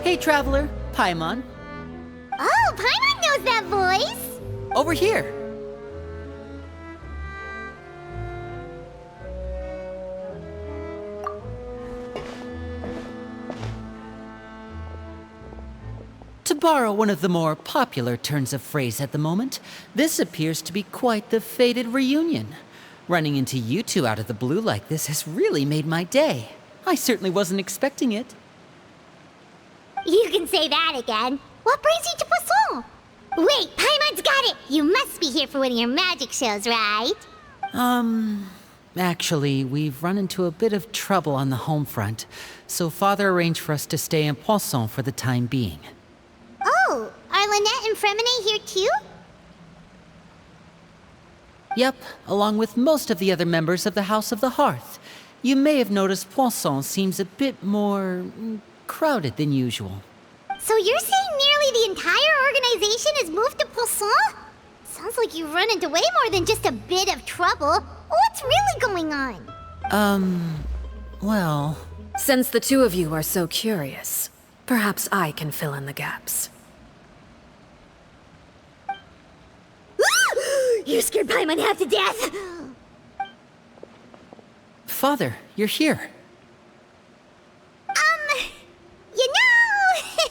Hey, Traveler. Paimon. Oh, Paimon knows that voice! Over here. To borrow one of the more popular turns of phrase at the moment, this appears to be quite the fated reunion. Running into you two out of the blue like this has really made my day. I certainly wasn't expecting it. You can say that again. What brings you to Poisson? Wait, Paimon's got it! You must be here for one of your magic shows, right? Actually, we've run into a bit of trouble on the home front, so Father arranged for us to stay in Poisson for the time being. Oh, are Lynette and Freminet here too? Yep, along with most of the other members of the House of the Hearth. You may have noticed Poisson seems a bit more crowded than usual. So you're saying nearly the entire organization has moved to Poisson? Sounds like you've run into way more than just a bit of trouble. What's really going on? Well... Since the two of you are so curious, perhaps I can fill in the gaps. You scared Paimon half to death! Father, you're here. You know...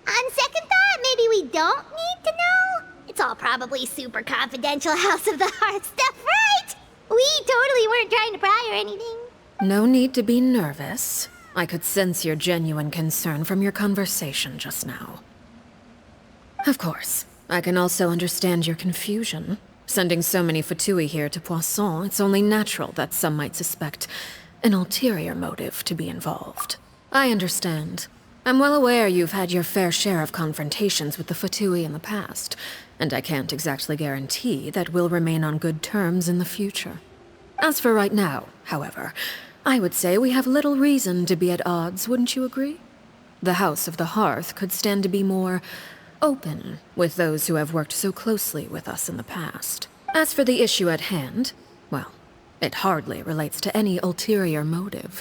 on second thought, maybe we don't need to know? It's all probably super confidential House of the Hearth stuff, right? We totally weren't trying to pry or anything. No need to be nervous. I could sense your genuine concern from your conversation just now. Of course, I can also understand your confusion. Sending so many Fatui here to Poisson, it's only natural that some might suspect an ulterior motive to be involved. I understand. I'm well aware you've had your fair share of confrontations with the Fatui in the past, and I can't exactly guarantee that we'll remain on good terms in the future. As for right now, however, I would say we have little reason to be at odds, wouldn't you agree? The House of the Hearth could stand to be more open with those who have worked so closely with us in the past. As for the issue at hand, well, it hardly relates to any ulterior motive.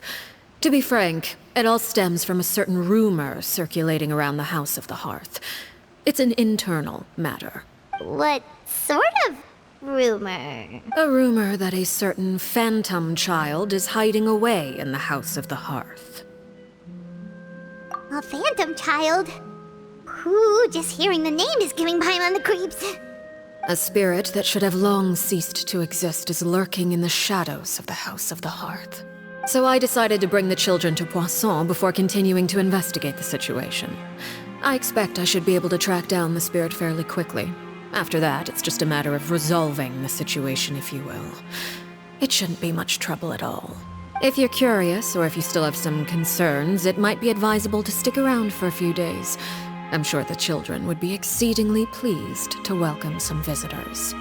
To be frank, it all stems from a certain rumor circulating around the House of the Hearth. It's an internal matter. What sort of rumor? A rumor that a certain phantom child is hiding away in the House of the Hearth. A phantom child? Ooh, just hearing the name is giving Paimon the creeps. A spirit that should have long ceased to exist is lurking in the shadows of the House of the Hearth. So I decided to bring the children to Poisson before continuing to investigate the situation. I expect I should be able to track down the spirit fairly quickly. After that, it's just a matter of resolving the situation, if you will. It shouldn't be much trouble at all. If you're curious, or if you still have some concerns, it might be advisable to stick around for a few days. I'm sure the children would be exceedingly pleased to welcome some visitors.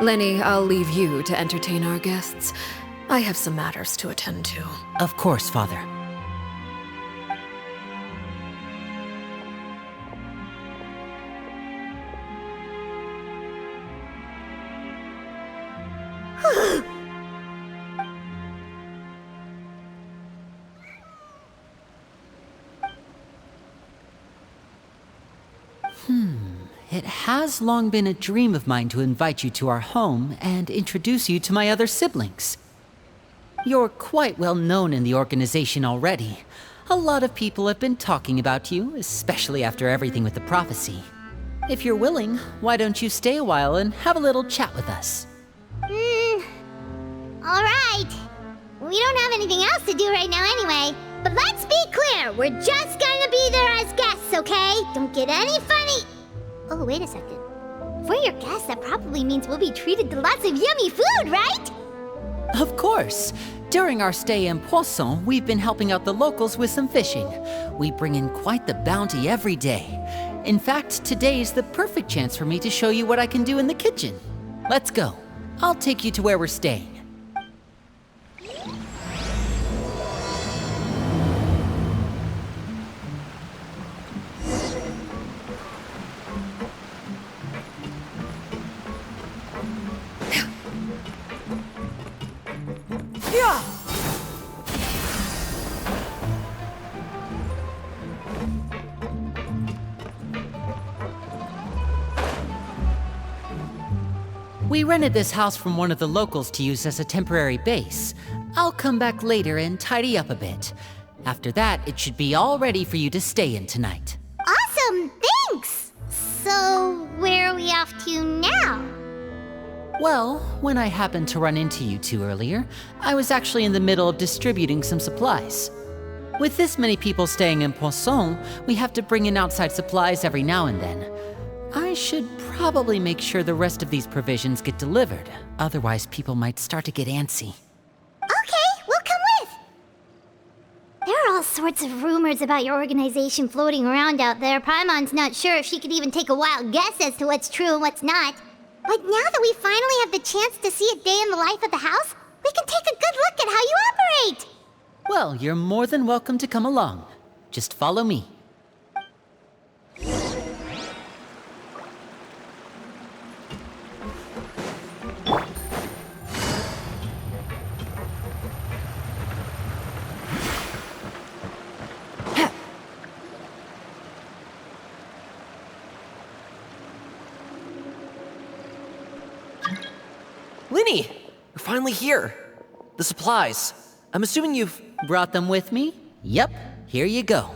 Lyney, I'll leave you to entertain our guests. I have some matters to attend to. Of course, Father. It has long been a dream of mine to invite you to our home and introduce you to my other siblings. You're quite well known in the organization already. A lot of people have been talking about you, especially after everything with the prophecy. If you're willing, why don't you stay a while and have a little chat with us? Alright. We don't have anything else to do right now anyway. But let's be clear, we're just gonna be there as guests, okay? Don't get any funny... Oh, wait a second. For your guests, that probably means we'll be treated to lots of yummy food, right? Of course. During our stay in Poisson, we've been helping out the locals with some fishing. We bring in quite the bounty every day. In fact, today's the perfect chance for me to show you what I can do in the kitchen. Let's go. I'll take you to where we're staying. We rented this house from one of the locals to use as a temporary base. I'll come back later and tidy up a bit. After that, it should be all ready for you to stay in tonight. Awesome, thanks! So, where are we off to now? Well, when I happened to run into you two earlier, I was actually in the middle of distributing some supplies. With this many people staying in Poisson, we have to bring in outside supplies every now and then. I should probably make sure the rest of these provisions get delivered, otherwise people might start to get antsy. Okay, we'll come with! There are all sorts of rumors about your organization floating around out there. Paimon's not sure if she could even take a wild guess as to what's true and what's not. But now that we finally have the chance to see a day in the life of the house, we can take a good look at how you operate! Well, you're more than welcome to come along. Just follow me. Lyney! You're finally here. The supplies. I'm assuming you've... Brought them with me? Yep, here you go.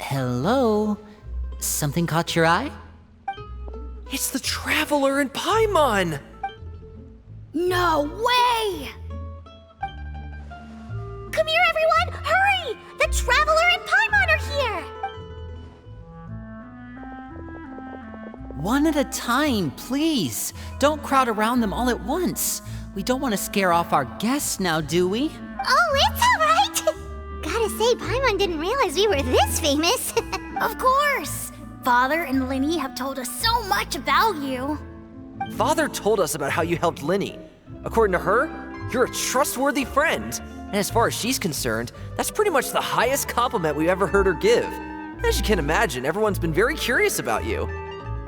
Hello? Something caught your eye? It's the Traveler and Paimon! No way! Come here, everyone! Hurry! The Traveler and Paimon are here! One at a time, please. Don't crowd around them all at once. We don't want to scare off our guests now, do we? Oh, it's alright! Gotta say, Paimon didn't realize we were this famous. Of course! Father and Lyney have told us so much about you. Father told us about how you helped Lyney. According to her, you're a trustworthy friend. And as far as she's concerned, that's pretty much the highest compliment we've ever heard her give. As you can imagine, everyone's been very curious about you.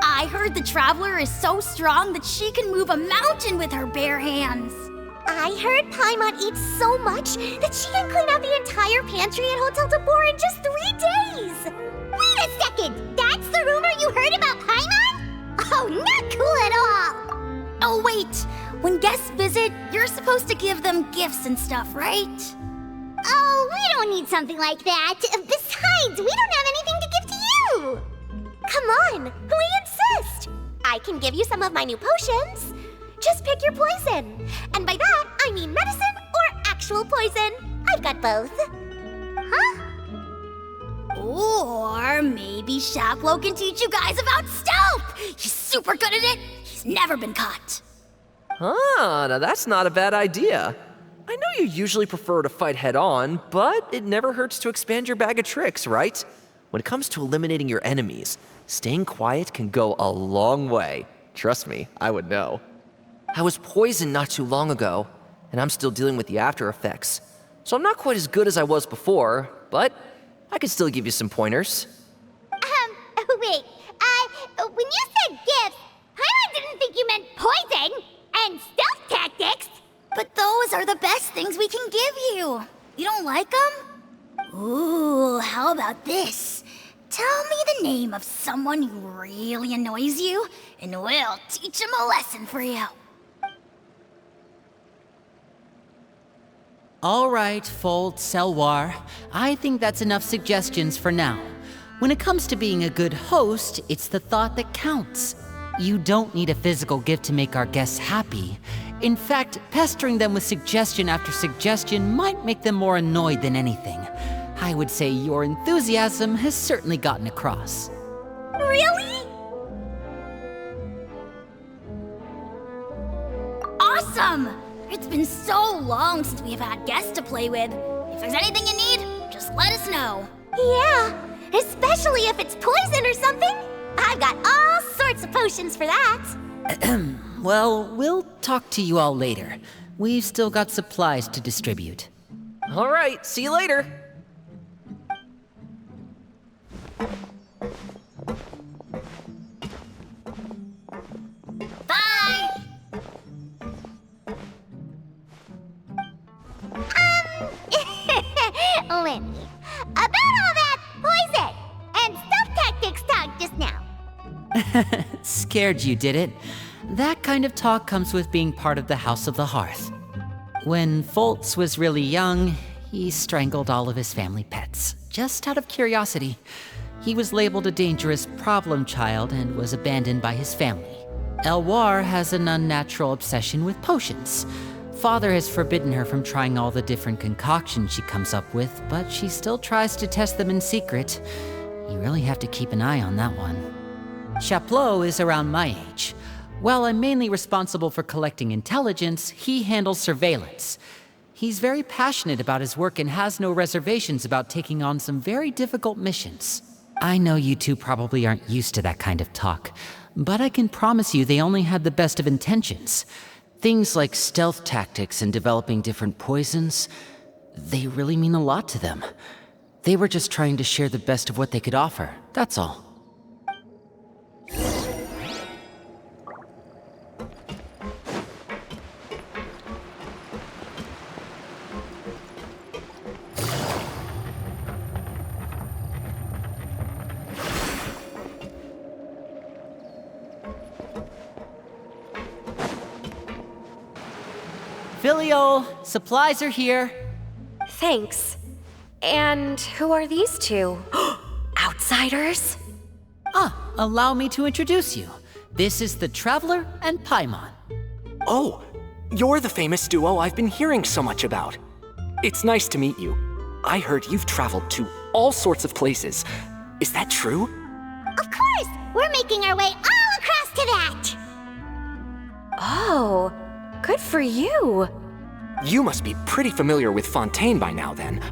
I heard the Traveler is so strong that she can move a mountain with her bare hands. I heard Paimon eats so much that she can clean out the entire pantry at Hotel de Boer in just 3 days! Wait a second! That's the rumor you heard about Paimon? Oh, not cool at all! Oh wait, when guests visit, you're supposed to give them gifts and stuff, right? Oh, we don't need something like that. Besides, we don't have anything to give to you! Come on, we insist! I can give you some of my new potions. Just pick your poison. And by that, I mean medicine or actual poison. I've got both. Huh? Or maybe Shaplo can teach you guys about stealth! He's super good at it! He's never been caught! Ah, now that's not a bad idea. I know you usually prefer to fight head-on, but it never hurts to expand your bag of tricks, right? When it comes to eliminating your enemies, staying quiet can go a long way. Trust me, I would know. I was poisoned not too long ago, and I'm still dealing with the after effects. So I'm not quite as good as I was before, but I can still give you some pointers. Wait, when you said gifts, Paimon didn't think you meant poison and stealth tactics. But those are the best things we can give you. You don't like them? Ooh, how about this? Tell me the name of someone who really annoys you, and we'll teach him a lesson for you. All right, Fold, Selwar. I think that's enough suggestions for now. When it comes to being a good host, it's the thought that counts. You don't need a physical gift to make our guests happy. In fact, pestering them with suggestion after suggestion might make them more annoyed than anything. I would say your enthusiasm has certainly gotten across. Really? Awesome! It's been so long since we've had guests to play with. If there's anything you need, just let us know. Yeah, especially if it's poison or something. I've got all sorts of potions for that. Well, we'll talk to you all later. We've still got supplies to distribute. All right, see you later. Bye! Lyney, about all that poison and stealth tactics talk just now. Scared you, did it? That kind of talk comes with being part of the House of the Hearth. When Foltz was really young, he strangled all of his family pets, just out of curiosity. He was labeled a dangerous problem child and was abandoned by his family. Elwar has an unnatural obsession with potions. Father has forbidden her from trying all the different concoctions she comes up with, but she still tries to test them in secret. You really have to keep an eye on that one. Chaplot is around my age. While I'm mainly responsible for collecting intelligence, he handles surveillance. He's very passionate about his work and has no reservations about taking on some very difficult missions. I know you two probably aren't used to that kind of talk, but I can promise you they only had the best of intentions. Things like stealth tactics and developing different poisons, they really mean a lot to them. They were just trying to share the best of what they could offer, that's all. Filial, supplies are here. Thanks. And who are these two? Outsiders? Allow me to introduce you. This is the Traveler and Paimon. Oh, you're the famous duo I've been hearing so much about. It's nice to meet you. I heard you've traveled to all sorts of places. Is that true? Of course! We're making our way all across to that! Oh, good for you. You must be pretty familiar with Fontaine by now then.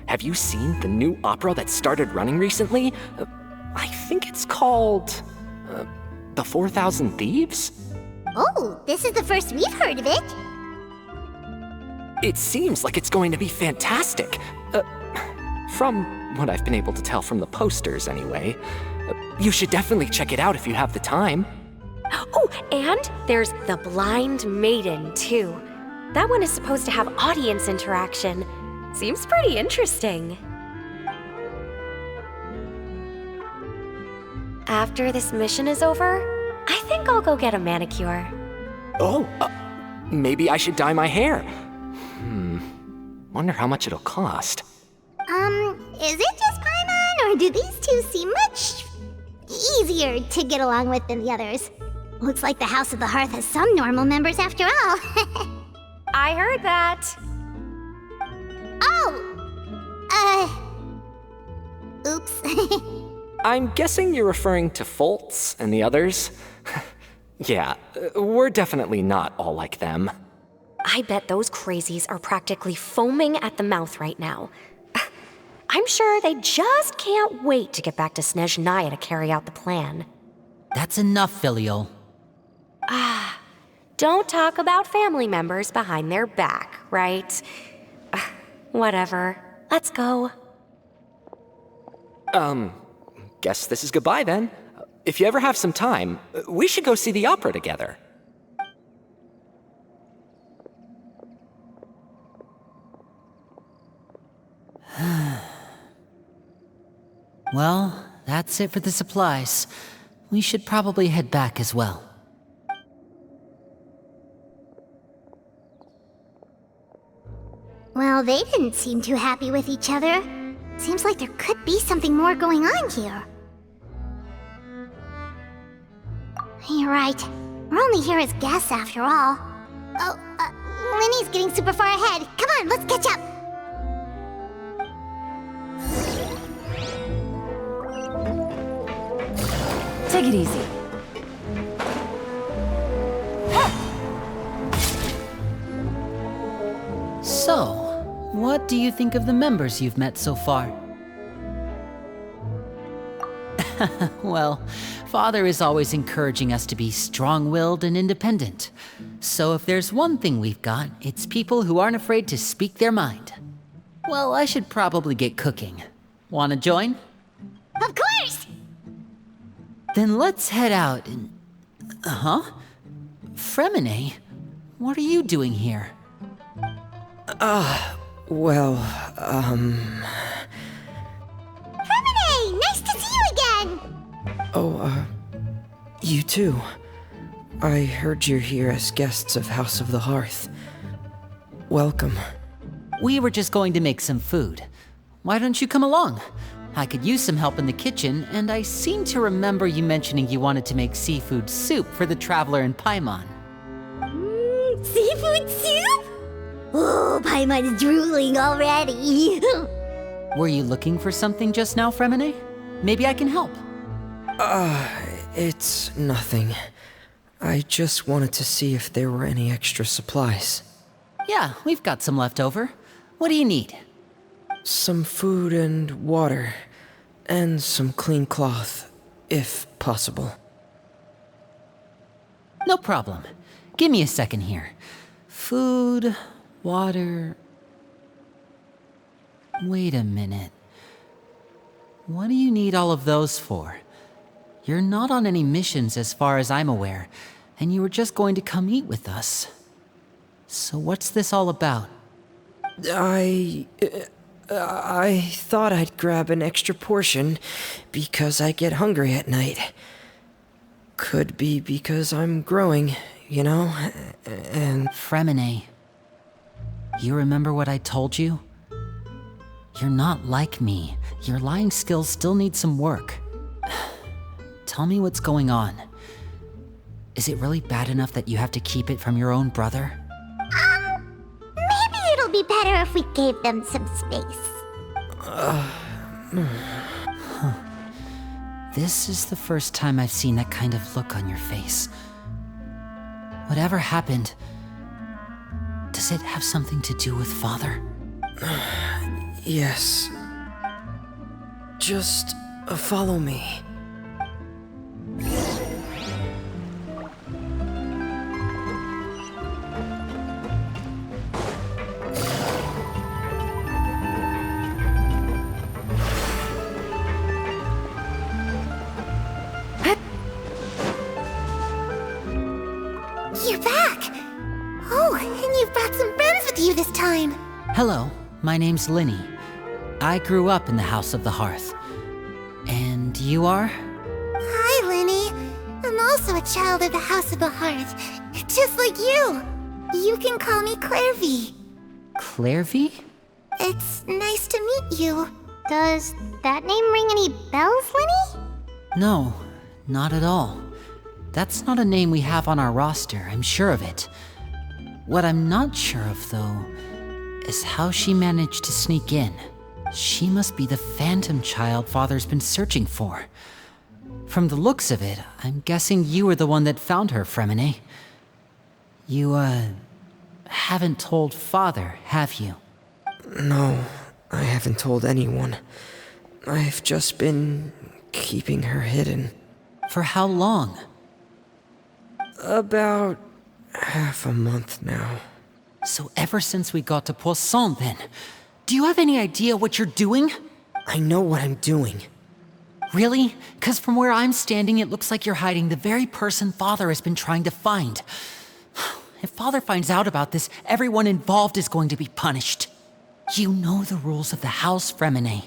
Have you seen the new opera that started running recently? I think it's called... The 4,000 Thieves? Oh, this is the first we've heard of it. It seems like it's going to be fantastic. From what I've been able to tell from the posters, anyway. You should definitely check it out if you have the time. Oh, and there's the Blind Maiden, too. That one is supposed to have audience interaction. Seems pretty interesting. After this mission is over, I think I'll go get a manicure. Oh, maybe I should dye my hair. Wonder how much it'll cost. Is it just Paimon, or do these two seem much easier to get along with than the others? Looks like the House of the Hearth has some normal members after all. I heard that. Oops. I'm guessing you're referring to Foltz and the others? Yeah, we're definitely not all like them. I bet those crazies are practically foaming at the mouth right now. I'm sure they just can't wait to get back to Snezhnaya to carry out the plan. That's enough, Filial. Don't talk about family members behind their back, right? Whatever. Let's go. Guess this is goodbye then. If you ever have some time, we should go see the opera together. Well, that's it for the supplies. We should probably head back as well. Well, they didn't seem too happy with each other. Seems like there could be something more going on here. You're right. We're only here as guests after all. Oh, Lyney's getting super far ahead. Come on, let's catch up. Take it easy. So, what do you think of the members you've met so far? Well, Father is always encouraging us to be strong-willed and independent. So if there's one thing we've got, it's people who aren't afraid to speak their mind. Well, I should probably get cooking. Wanna join? Of course! Then let's head out and... Freminet? What are you doing here? Freminet! Nice to see you again! You too. I heard you're here as guests of House of the Hearth. Welcome. We were just going to make some food. Why don't you come along? I could use some help in the kitchen, and I seem to remember you mentioning you wanted to make seafood soup for the traveler in Paimon. Seafood soup? Oh, Paimon's drooling already. Were you looking for something just now, Freminet? Maybe I can help. It's nothing. I just wanted to see if there were any extra supplies. Yeah, we've got some left over. What do you need? Some food and water, and some clean cloth, if possible. No problem. Give me a second here. Food, water... Wait a minute. What do you need all of those for? You're not on any missions as far as I'm aware, and you were just going to come eat with us. So what's this all about? I thought I'd grab an extra portion because I get hungry at night. Could be because I'm growing, you know, and... Freminet, you remember what I told you? You're not like me. Your lying skills still need some work. Tell me what's going on. Is it really bad enough that you have to keep it from your own brother? Maybe it'll be better if we gave them some space. This is the first time I've seen that kind of look on your face. Whatever happened, does it have something to do with Father? Yes. Just follow me. You're back! Oh, and you've brought some friends with you this time. Hello, my name's Lyney. I grew up in the House of the Hearth. And you are? Hi, Lyney. I'm also a child of the House of the Hearth, just like you. You can call me Clervie. Clervie? It's nice to meet you. Does that name ring any bells, Lyney? No, not at all. That's not a name we have on our roster, I'm sure of it. What I'm not sure of, though, is how she managed to sneak in. She must be the phantom child Father's been searching for. From the looks of it, I'm guessing you were the one that found her, Freminet. You, haven't told Father, have you? No, I haven't told anyone. I've just been keeping her hidden. For how long? About half a month now. So ever since we got to Poisson, then. Do you have any idea what you're doing? I know what I'm doing. Really? 'Cause from where I'm standing, it looks like you're hiding the very person Father has been trying to find. If Father finds out about this, everyone involved is going to be punished. You know the rules of the house, Freminet.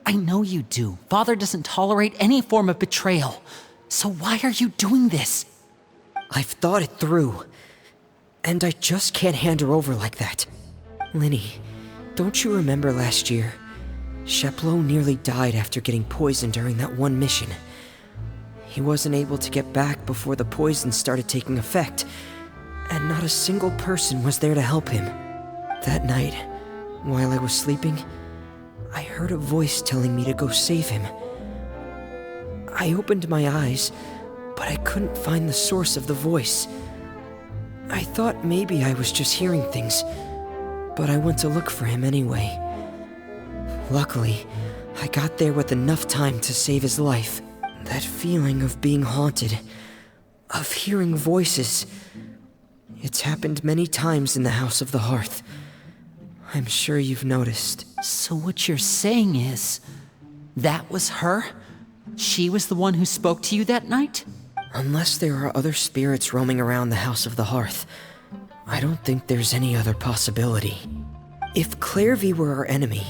I know you do. Father doesn't tolerate any form of betrayal. So why are you doing this? I've thought it through. And I just can't hand her over like that. Lyney, don't you remember last year? Sheplo nearly died after getting poisoned during that one mission. He wasn't able to get back before the poison started taking effect, and not a single person was there to help him. That night, while I was sleeping, I heard a voice telling me to go save him. I opened my eyes, but I couldn't find the source of the voice. I thought maybe I was just hearing things, but I went to look for him anyway. Luckily, I got there with enough time to save his life. That feeling of being haunted, of hearing voices, it's happened many times in the House of the Hearth. I'm sure you've noticed. So what you're saying is, that was her? She was the one who spoke to you that night? Unless there are other spirits roaming around the House of the Hearth, I don't think there's any other possibility. If Clervie were our enemy,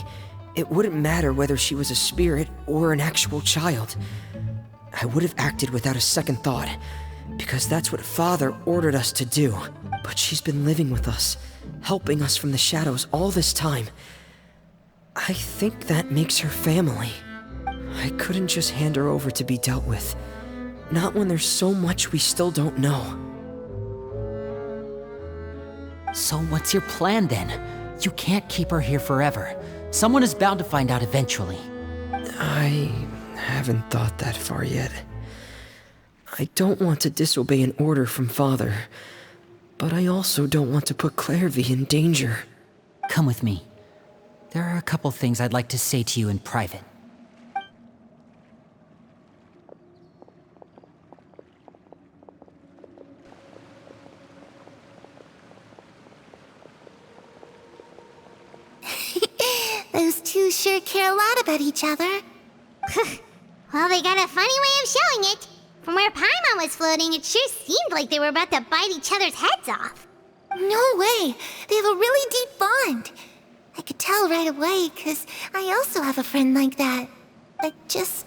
it wouldn't matter whether she was a spirit or an actual child. I would have acted without a second thought, because that's what Father ordered us to do. But she's been living with us, helping us from the shadows all this time. I think that makes her family. I couldn't just hand her over to be dealt with. Not when there's so much we still don't know. So what's your plan then? You can't keep her here forever. Someone is bound to find out eventually. I haven't thought that far yet. I don't want to disobey an order from Father, but I also don't want to put Clervie in danger. Come with me. There are a couple things I'd like to say to you in private. Those two sure care a lot about each other. Well, they got a funny way of showing it. From where Paimon was floating, it sure seemed like they were about to bite each other's heads off. No way! They have a really deep bond. I could tell right away, 'cause I also have a friend like that. I just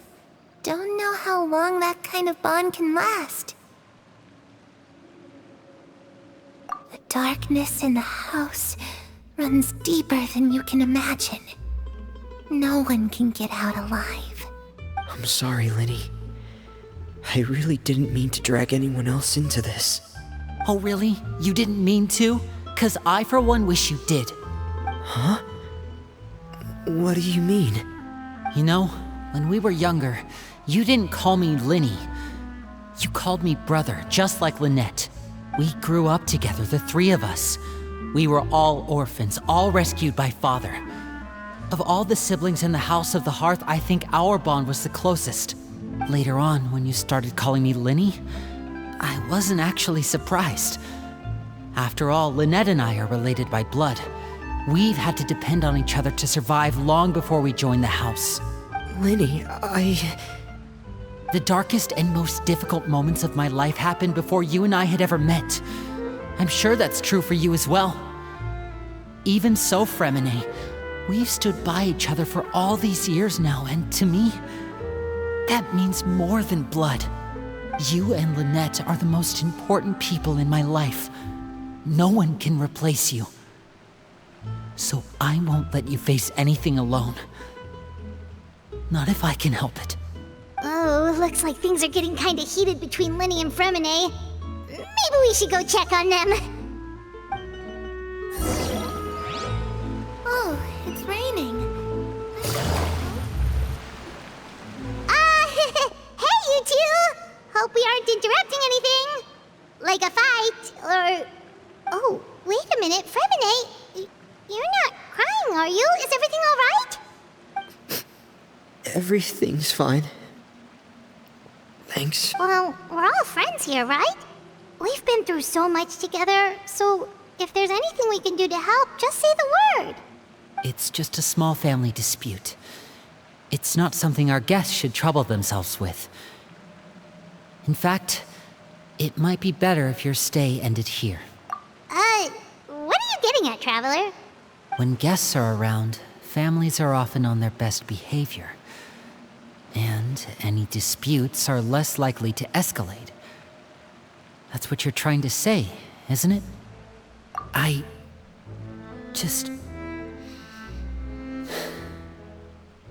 don't know how long that kind of bond can last. The darkness in the house runs deeper than you can imagine. No one can get out alive. I'm sorry, Lyney. I really didn't mean to drag anyone else into this. Oh really? You didn't mean to? 'Cause I for one wish you did. Huh? What do you mean? You know, when we were younger, you didn't call me Lyney. You called me brother, just like Lynette. We grew up together, the three of us. We were all orphans, all rescued by Father. Of all the siblings in the House of the Hearth, I think our bond was the closest. Later on, when you started calling me Lyney, I wasn't actually surprised. After all, Lynette and I are related by blood. We've had to depend on each other to survive long before we joined the house. Lyney, The darkest and most difficult moments of my life happened before you and I had ever met. I'm sure that's true for you as well. Even so, Freminet, we've stood by each other for all these years now, and to me, that means more than blood. You and Lynette are the most important people in my life. No one can replace you. So I won't let you face anything alone. Not if I can help it. Oh, looks like things are getting kinda heated between Lyney and Freminet. Maybe we should go check on them. Oh, it's raining. Hey you two! Hope we aren't interrupting anything. Like a fight, or... Oh, wait a minute, Freminet. You're not crying, are you? Is everything alright? everything's fine. Thanks. Well, we're all friends here, right? We've been through so much together, so if there's anything we can do to help, just say the word. It's just a small family dispute. It's not something our guests should trouble themselves with. In fact, it might be better if your stay ended here. What are you getting at, Traveler? When guests are around, families are often on their best behavior. And any disputes are less likely to escalate. That's what you're trying to say, isn't it? I just...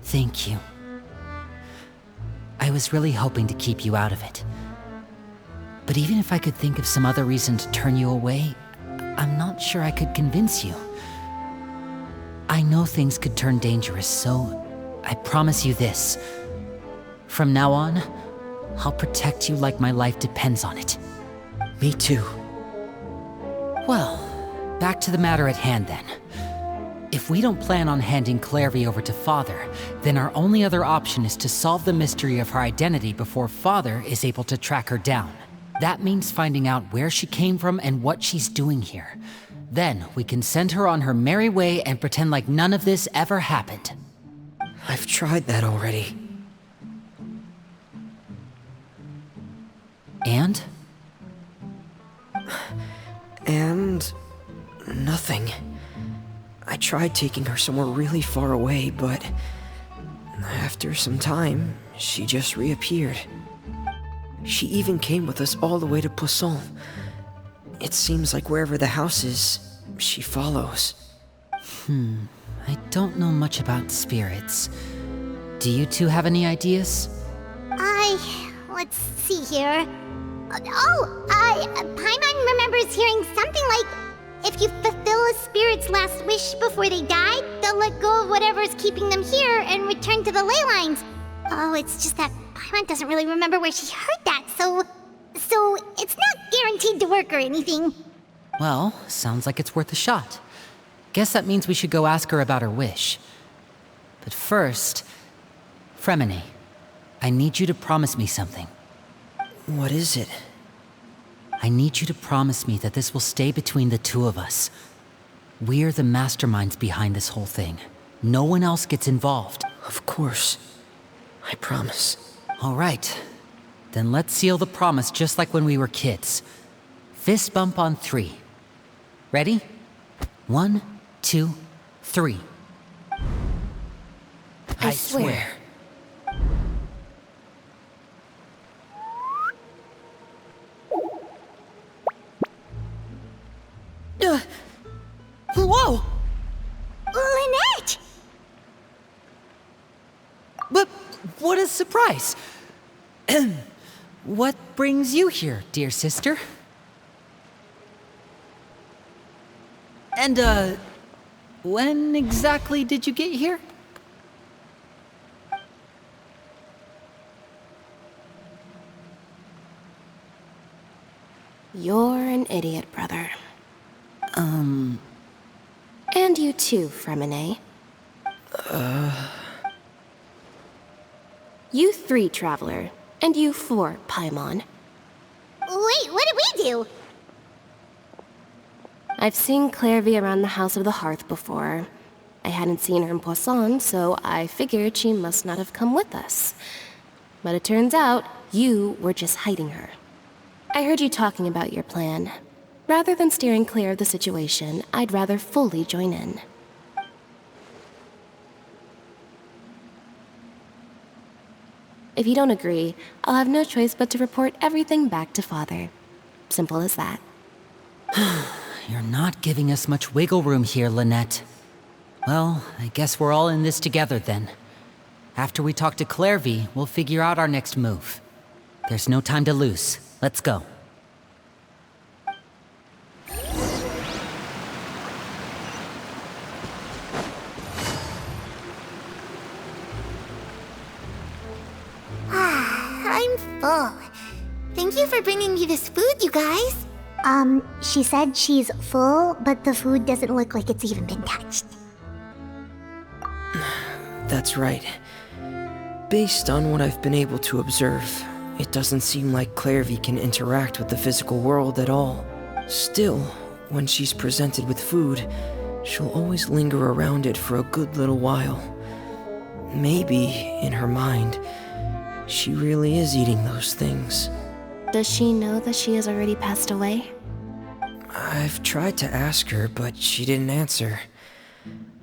Thank you. I was really hoping to keep you out of it. But even if I could think of some other reason to turn you away, I'm not sure I could convince you. I know things could turn dangerous, so I promise you this. From now on, I'll protect you like my life depends on it. Me too. Well, back to the matter at hand then. If we don't plan on handing Clervie over to Father, then our only other option is to solve the mystery of her identity before Father is able to track her down. That means finding out where she came from and what she's doing here. Then we can send her on her merry way and pretend like none of this ever happened. I've tried that already. And? And... nothing. I tried taking her somewhere really far away, but... after some time, she just reappeared. She even came with us all the way to Poisson. It seems like wherever the house is, she follows. I don't know much about spirits. Do you two have any ideas? Let's see here. Paimon remembers hearing something like, if you fulfill a spirit's last wish before they die, they'll let go of whatever's keeping them here and return to the ley lines. Oh, it's just that Paimon doesn't really remember where she heard that, so it's not guaranteed to work or anything. Well, sounds like it's worth a shot. Guess that means we should go ask her about her wish. But first, Freminet, I need you to promise me something. What is it? I need you to promise me that this will stay between the two of us. We're the masterminds behind this whole thing. No one else gets involved. Of course. I promise. All right. Then let's seal the promise just like when we were kids. Fist bump on 3. Ready? 1, 2, 3. I swear. Whoa! Lynette! But what a surprise! What brings you here, dear sister? And, when exactly did you get here? You're an idiot, brother. And you too, Freminet. You 3, Traveler. And you 4, Paimon. Wait, what did we do? I've seen Clervie around the House of the Hearth before. I hadn't seen her in Poisson, so I figured she must not have come with us. But it turns out, you were just hiding her. I heard you talking about your plan. Rather than steering clear of the situation, I'd rather fully join in. If you don't agree, I'll have no choice but to report everything back to Father. Simple as that. You're not giving us much wiggle room here, Lynette. Well, I guess we're all in this together then. After we talk to Clervie, we'll figure out our next move. There's no time to lose. Let's go. I'm full. Thank you for bringing me this food, you guys. She said she's full, but the food doesn't look like it's even been touched. That's right. Based on what I've been able to observe, it doesn't seem like Clervie can interact with the physical world at all. Still, when she's presented with food, she'll always linger around it for a good little while. Maybe, in her mind, she really is eating those things. Does she know that she has already passed away? I've tried to ask her, but she didn't answer.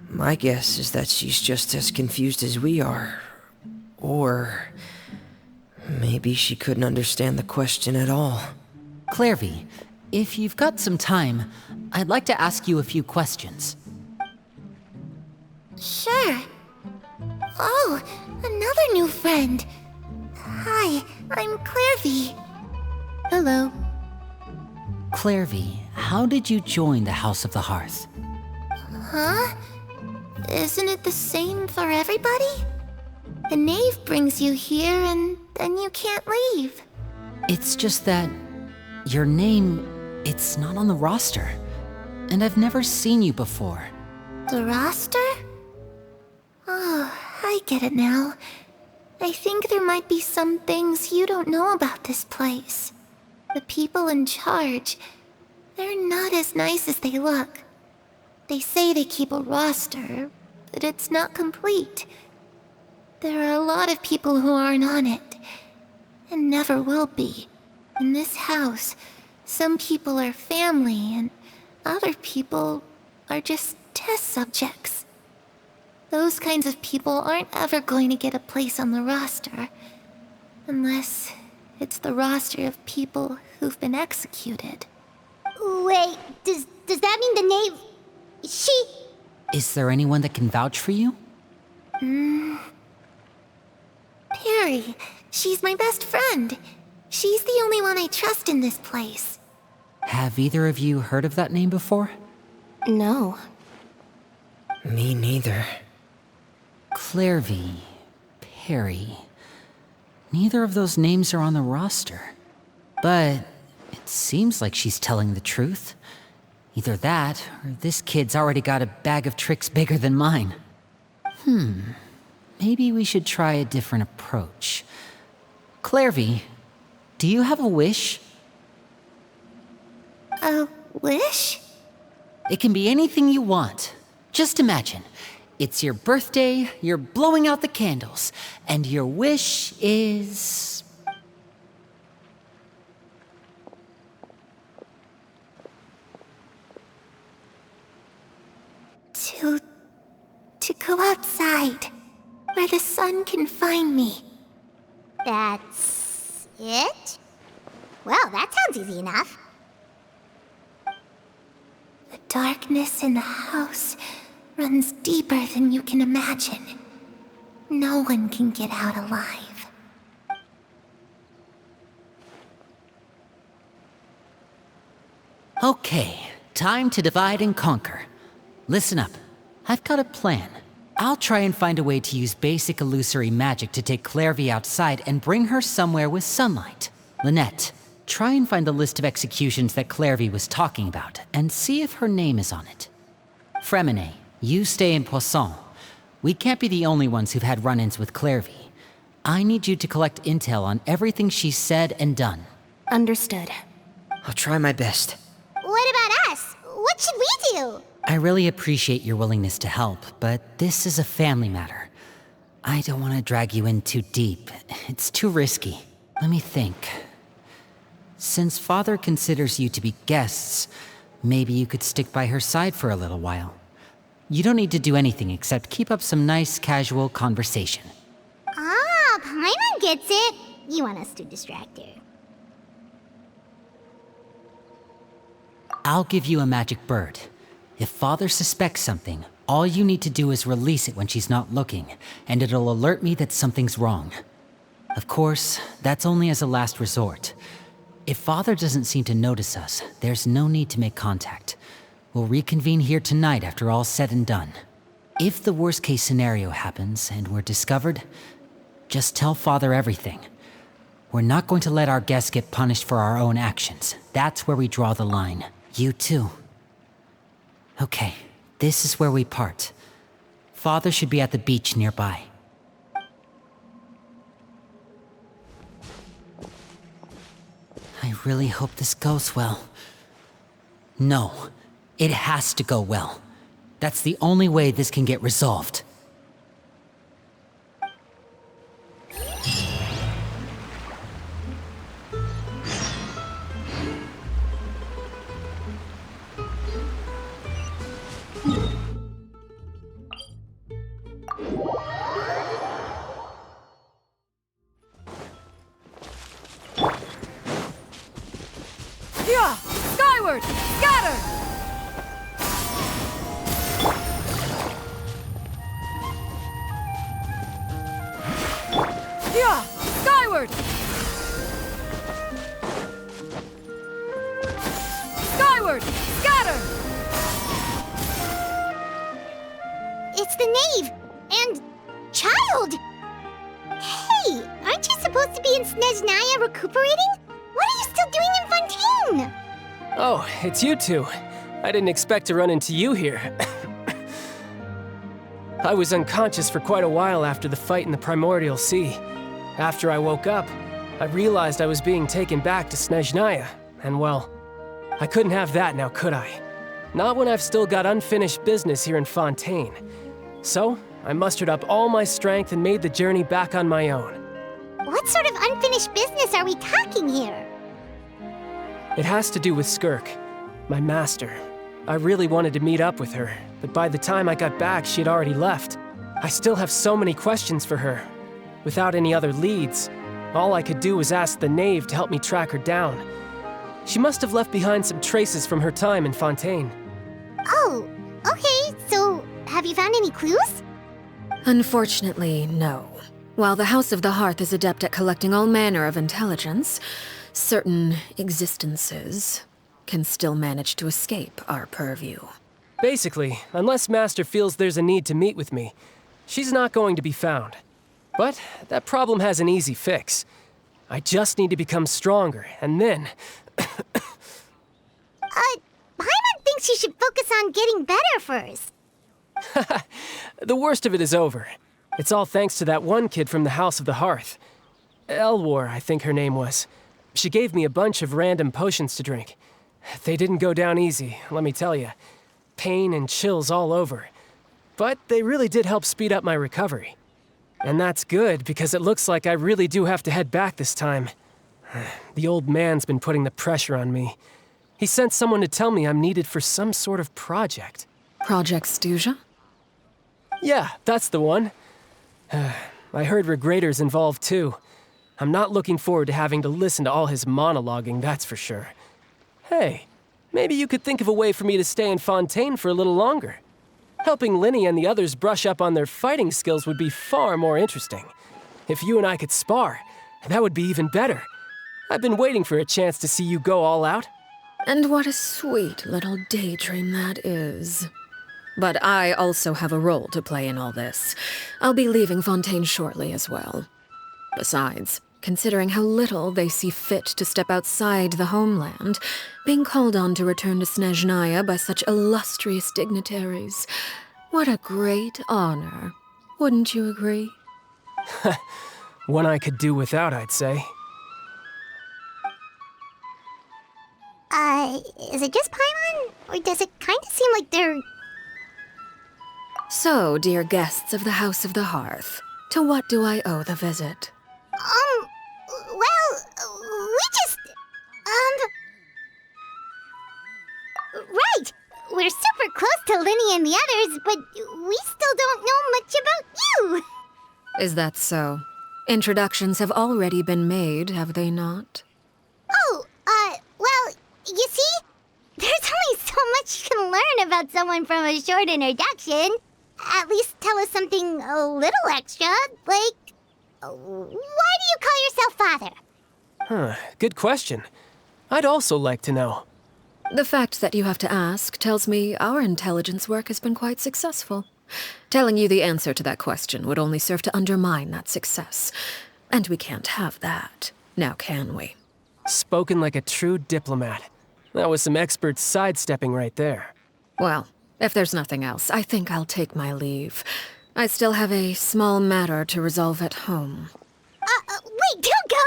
My guess is that she's just as confused as we are. Or maybe she couldn't understand the question at all. Clervie, if you've got some time, I'd like to ask you a few questions. Sure. Oh, another new friend. Hi, I'm Clervie. Hello. Clervie, how did you join the House of the Hearth? Huh? Isn't it the same for everybody? The Knave brings you here and then you can't leave. It's just that your name, it's not on the roster. And I've never seen you before. The roster? Oh, I get it now. I think there might be some things you don't know about this place. The people in charge, they're not as nice as they look. They say they keep a roster, but it's not complete. There are a lot of people who aren't on it, and never will be. In this house, some people are family, and other people are just test subjects. Those kinds of people aren't ever going to get a place on the roster, unless It's the roster of people who've been executed. Wait, does that mean the Knave... She... Is there anyone that can vouch for you? Perrie, she's my best friend. She's the only one I trust in this place. Have either of you heard of that name before? No. Me neither. Clervie, Perrie. Neither of those names are on the roster. But it seems like she's telling the truth. Either that, or this kid's already got a bag of tricks bigger than mine. Maybe we should try a different approach. Clervie, do you have a wish? A wish? It can be anything you want. Just imagine. It's your birthday, you're blowing out the candles, and your wish is... To go outside, where the sun can find me. That's... it? Well, that sounds easy enough. The darkness in the house runs deeper than you can imagine. No one can get out alive. Okay, time to divide and conquer. Listen up. I've got a plan. I'll try and find a way to use basic illusory magic to take Clervie outside and bring her somewhere with sunlight. Lynette, try and find the list of executions that Clervie was talking about, and see if her name is on it. Freminet, you stay in Poisson. We can't be the only ones who've had run-ins with Clervie. I need you to collect intel on everything she's said and done. Understood. I'll try my best. What about us? What should we do? I really appreciate your willingness to help, but this is a family matter. I don't want to drag you in too deep. It's too risky. Let me think. Since Father considers you to be guests, maybe you could stick by her side for a little while. You don't need to do anything except keep up some nice, casual conversation. Ah, Paimon gets it. You want us to distract her. I'll give you a magic bird. If Father suspects something, all you need to do is release it when she's not looking, and it'll alert me that something's wrong. Of course, that's only as a last resort. If Father doesn't seem to notice us, there's no need to make contact. We'll reconvene here tonight after all's said and done. If the worst-case scenario happens and we're discovered, just tell Father everything. We're not going to let our guests get punished for our own actions. That's where we draw the line. You too. Okay, this is where we part. Father should be at the beach nearby. I really hope this goes well. No, it has to go well. That's the only way this can get resolved. Skyward! Scatter! Yeah! Skyward! Skyward! Scatter! It's the Knave! And... child! Hey, aren't you supposed to be in Snezhnaya recuperating? What are you still doing in Fontaine? Oh, it's you two. I didn't expect to run into you here. I was unconscious for quite a while after the fight in the Primordial Sea. After I woke up, I realized I was being taken back to Snezhnaya, and well, I couldn't have that now, could I? Not when I've still got unfinished business here in Fontaine. So, I mustered up all my strength and made the journey back on my own. What sort of unfinished business are we talking here? It has to do with Skirk, my master. I really wanted to meet up with her, but by the time I got back, she had already left. I still have so many questions for her. Without any other leads, All I could do was ask the Knave to help me track her down. She must have left behind some traces from her time in Fontaine. Oh, okay, so have you found any clues? Unfortunately, no. While the House of the Hearth is adept at collecting all manner of intelligence, certain existences can still manage to escape our purview. Basically, unless Master feels there's a need to meet with me, she's not going to be found. But that problem has an easy fix. I just need to become stronger, and then... Paimon thinks you should focus on getting better first. The worst of it is over. It's all thanks to that one kid from the House of the Hearth. Elwar, I think her name was. She gave me a bunch of random potions to drink. They didn't go down easy, let me tell you. Pain and chills all over. But they really did help speed up my recovery. And that's good, because it looks like I really do have to head back this time. The old man's been putting the pressure on me. He sent someone to tell me I'm needed for some sort of project. Project Stoua? Yeah, that's the one. I heard Regretors involved too. I'm not looking forward to having to listen to all his monologuing, that's for sure. Hey, maybe you could think of a way for me to stay in Fontaine for a little longer. Helping Lyney and the others brush up on their fighting skills would be far more interesting. If you and I could spar, that would be even better. I've been waiting for a chance to see you go all out. And what a sweet little daydream that is. But I also have a role to play in all this. I'll be leaving Fontaine shortly as well. Besides, considering how little they see fit to step outside the homeland, being called on to return to Snezhnaya by such illustrious dignitaries, what a great honor. Wouldn't you agree? One I could do without, I'd say. Is it just Paimon? Or does it kind of seem like they're... So, dear guests of the House of the Hearth, to what do I owe the visit? Well, we just... Right! We're super close to Lyney and the others, but we still don't know much about you! Is that so? Introductions have already been made, have they not? Oh, well, you see? There's only so much you can learn about someone from a short introduction. At least tell us something a little extra, like... Why do you call yourself father? Good question. I'd also like to know. The fact that you have to ask tells me our intelligence work has been quite successful. Telling you the answer to that question would only serve to undermine that success. And we can't have that, now can we? Spoken like a true diplomat. That was some expert sidestepping right there. Well, if there's nothing else, I think I'll take my leave. I still have a small matter to resolve at home. Wait, don't go!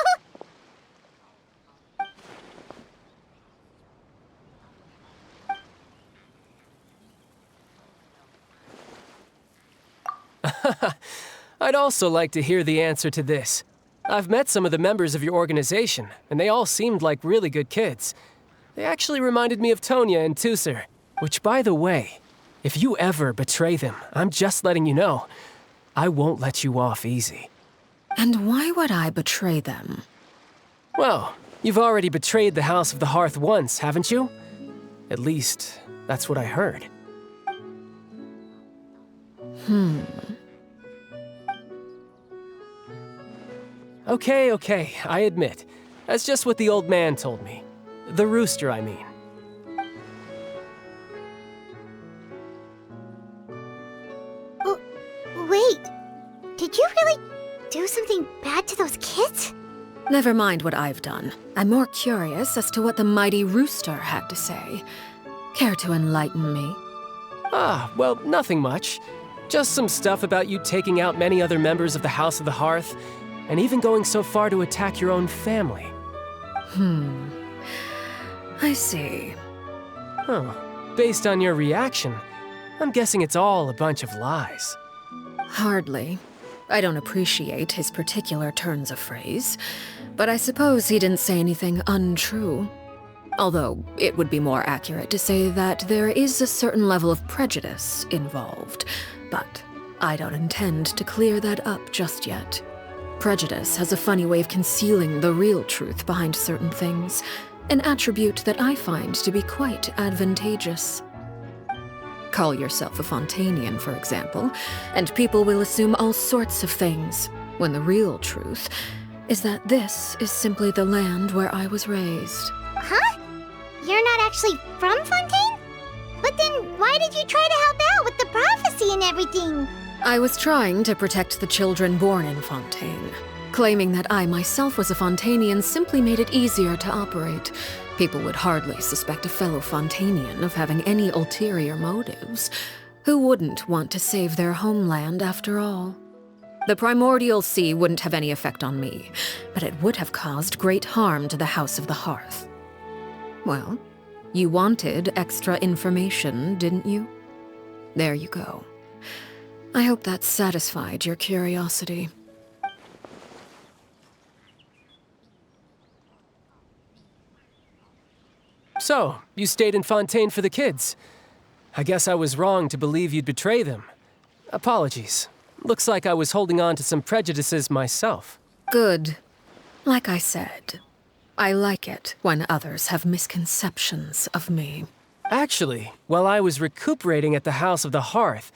I'd also like to hear the answer to this. I've met some of the members of your organization, and they all seemed like really good kids. They actually reminded me of Tonya and Tusser, which, by the way, if you ever betray them, I'm just letting you know, I won't let you off easy. And why would I betray them? Well, you've already betrayed the House of the Hearth once, haven't you? At least, that's what I heard. Okay, I admit. That's just what the old man told me. The rooster, I mean. Wait, did you really do something bad to those kids? Never mind what I've done. I'm more curious as to what the mighty rooster had to say. Care to enlighten me? Well, nothing much. Just some stuff about you taking out many other members of the House of the Hearth, and even going so far to attack your own family. I see. Based on your reaction, I'm guessing it's all a bunch of lies. Hardly. I don't appreciate his particular turns of phrase, but I suppose he didn't say anything untrue. Although, it would be more accurate to say that there is a certain level of prejudice involved, but I don't intend to clear that up just yet. Prejudice has a funny way of concealing the real truth behind certain things, an attribute that I find to be quite advantageous. Call yourself a Fontainian, for example, and people will assume all sorts of things, when the real truth is that this is simply the land where I was raised. Huh? You're not actually from Fontaine? But then why did you try to help out with the prophecy and everything? I was trying to protect the children born in Fontaine. Claiming that I myself was a Fontainian simply made it easier to operate. People would hardly suspect a fellow Fontainian of having any ulterior motives. Who wouldn't want to save their homeland after all? The primordial sea wouldn't have any effect on me, but it would have caused great harm to the House of the Hearth. Well, you wanted extra information, didn't you? There you go. I hope that satisfied your curiosity. So, you stayed in Fontaine for the kids. I guess I was wrong to believe you'd betray them. Apologies. Looks like I was holding on to some prejudices myself. Good. Like I said, I like it when others have misconceptions of me. Actually, while I was recuperating at the House of the Hearth,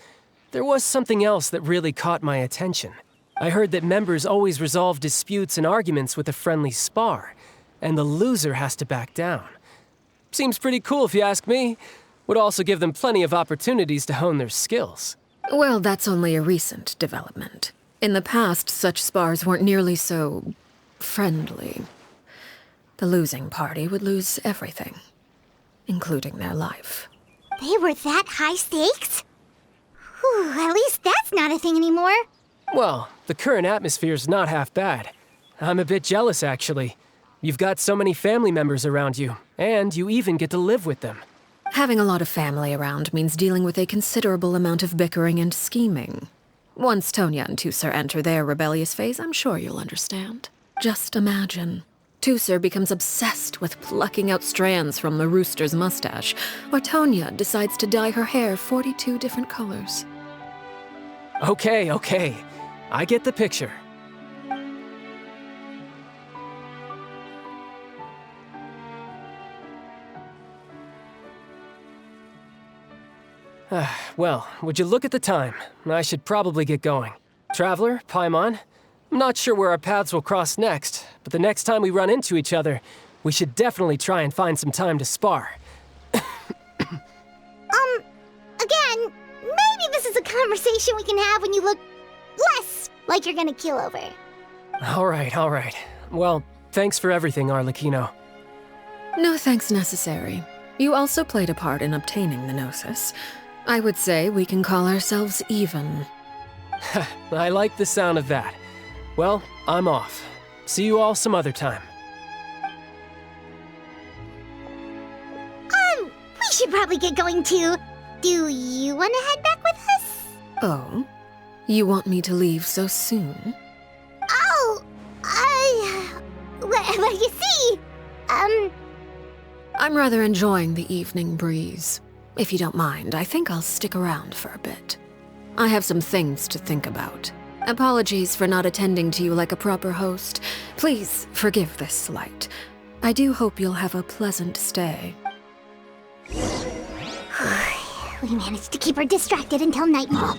there was something else that really caught my attention. I heard that members always resolve disputes and arguments with a friendly spar, and the loser has to back down. Seems pretty cool if you ask me. Would also give them plenty of opportunities to hone their skills. Well, that's only a recent development. In the past, such spars weren't nearly so friendly. The losing party would lose everything, including their life. They were that high stakes? Whew, at least that's not a thing anymore. Well, the current atmosphere's not half bad. I'm a bit jealous, actually. You've got so many family members around you, and you even get to live with them. Having a lot of family around means dealing with a considerable amount of bickering and scheming. Once Tonya and Tusser enter their rebellious phase, I'm sure you'll understand. Just imagine. Tusser becomes obsessed with plucking out strands from the rooster's mustache, or Tonya decides to dye her hair 42 different colors. Okay. I get the picture. Well, would you look at the time? I should probably get going. Traveler, Paimon, I'm not sure where our paths will cross next, but the next time we run into each other, we should definitely try and find some time to spar. Again, maybe this is a conversation we can have when you look less like you're gonna kill over. All right. Well, thanks for everything, Arlecchino. No thanks necessary. You also played a part in obtaining the Gnosis. I would say we can call ourselves even. I like the sound of that. Well, I'm off. See you all some other time. We should probably get going too. Do you want to head back with us? Oh? You want me to leave so soon? Oh, well, you see, I'm rather enjoying the evening breeze. If you don't mind, I think I'll stick around for a bit. I have some things to think about. Apologies for not attending to you like a proper host. Please forgive this slight. I do hope you'll have a pleasant stay. we managed to keep her distracted until nightfall.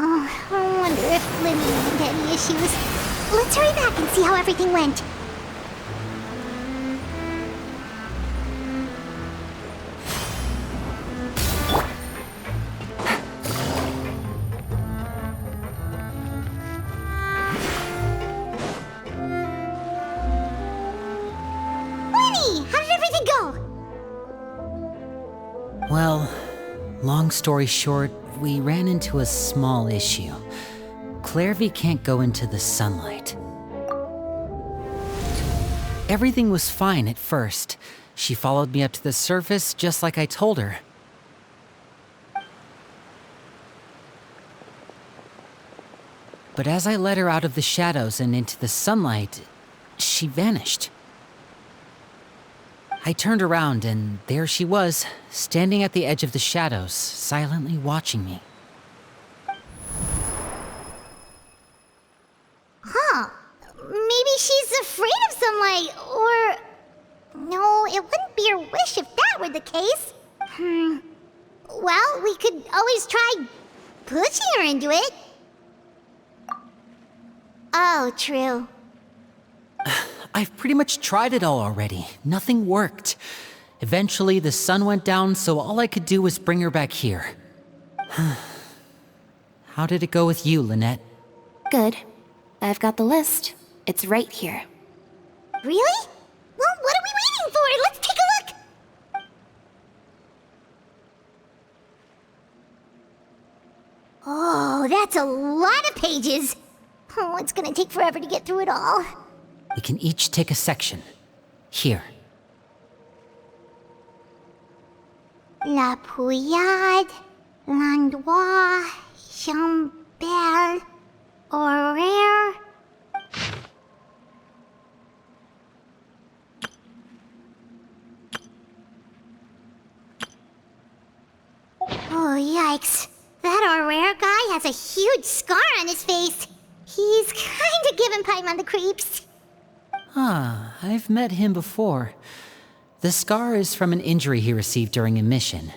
Oh, I wonder if Lyney had any issues. Let's hurry back and see how everything went. Lyney, how did everything go? Well, long story short, we ran into a small issue. Clervie can't go into the sunlight. Everything was fine at first. She followed me up to the surface just like I told her. But as I led her out of the shadows and into the sunlight, she vanished. I turned around and there she was, standing at the edge of the shadows, silently watching me. Huh. Maybe she's afraid of sunlight, or... No, it wouldn't be her wish if that were the case. Well, we could always try pushing her into it. Oh, true. I've pretty much tried it all already. Nothing worked. Eventually, the sun went down, so all I could do was bring her back here. How did it go with you, Lynette? Good. I've got the list. It's right here. Really? Well, what are we waiting for? Let's take a look! Oh, that's a lot of pages. Oh, it's gonna take forever to get through it all. We can each take a section. Here. La Pouillade, L'Endroit, Chambel, Horaire. Oh, yikes. That Horaire guy has a huge scar on his face. He's kinda giving Paimon the creeps. I've met him before. The scar is from an injury he received during a mission.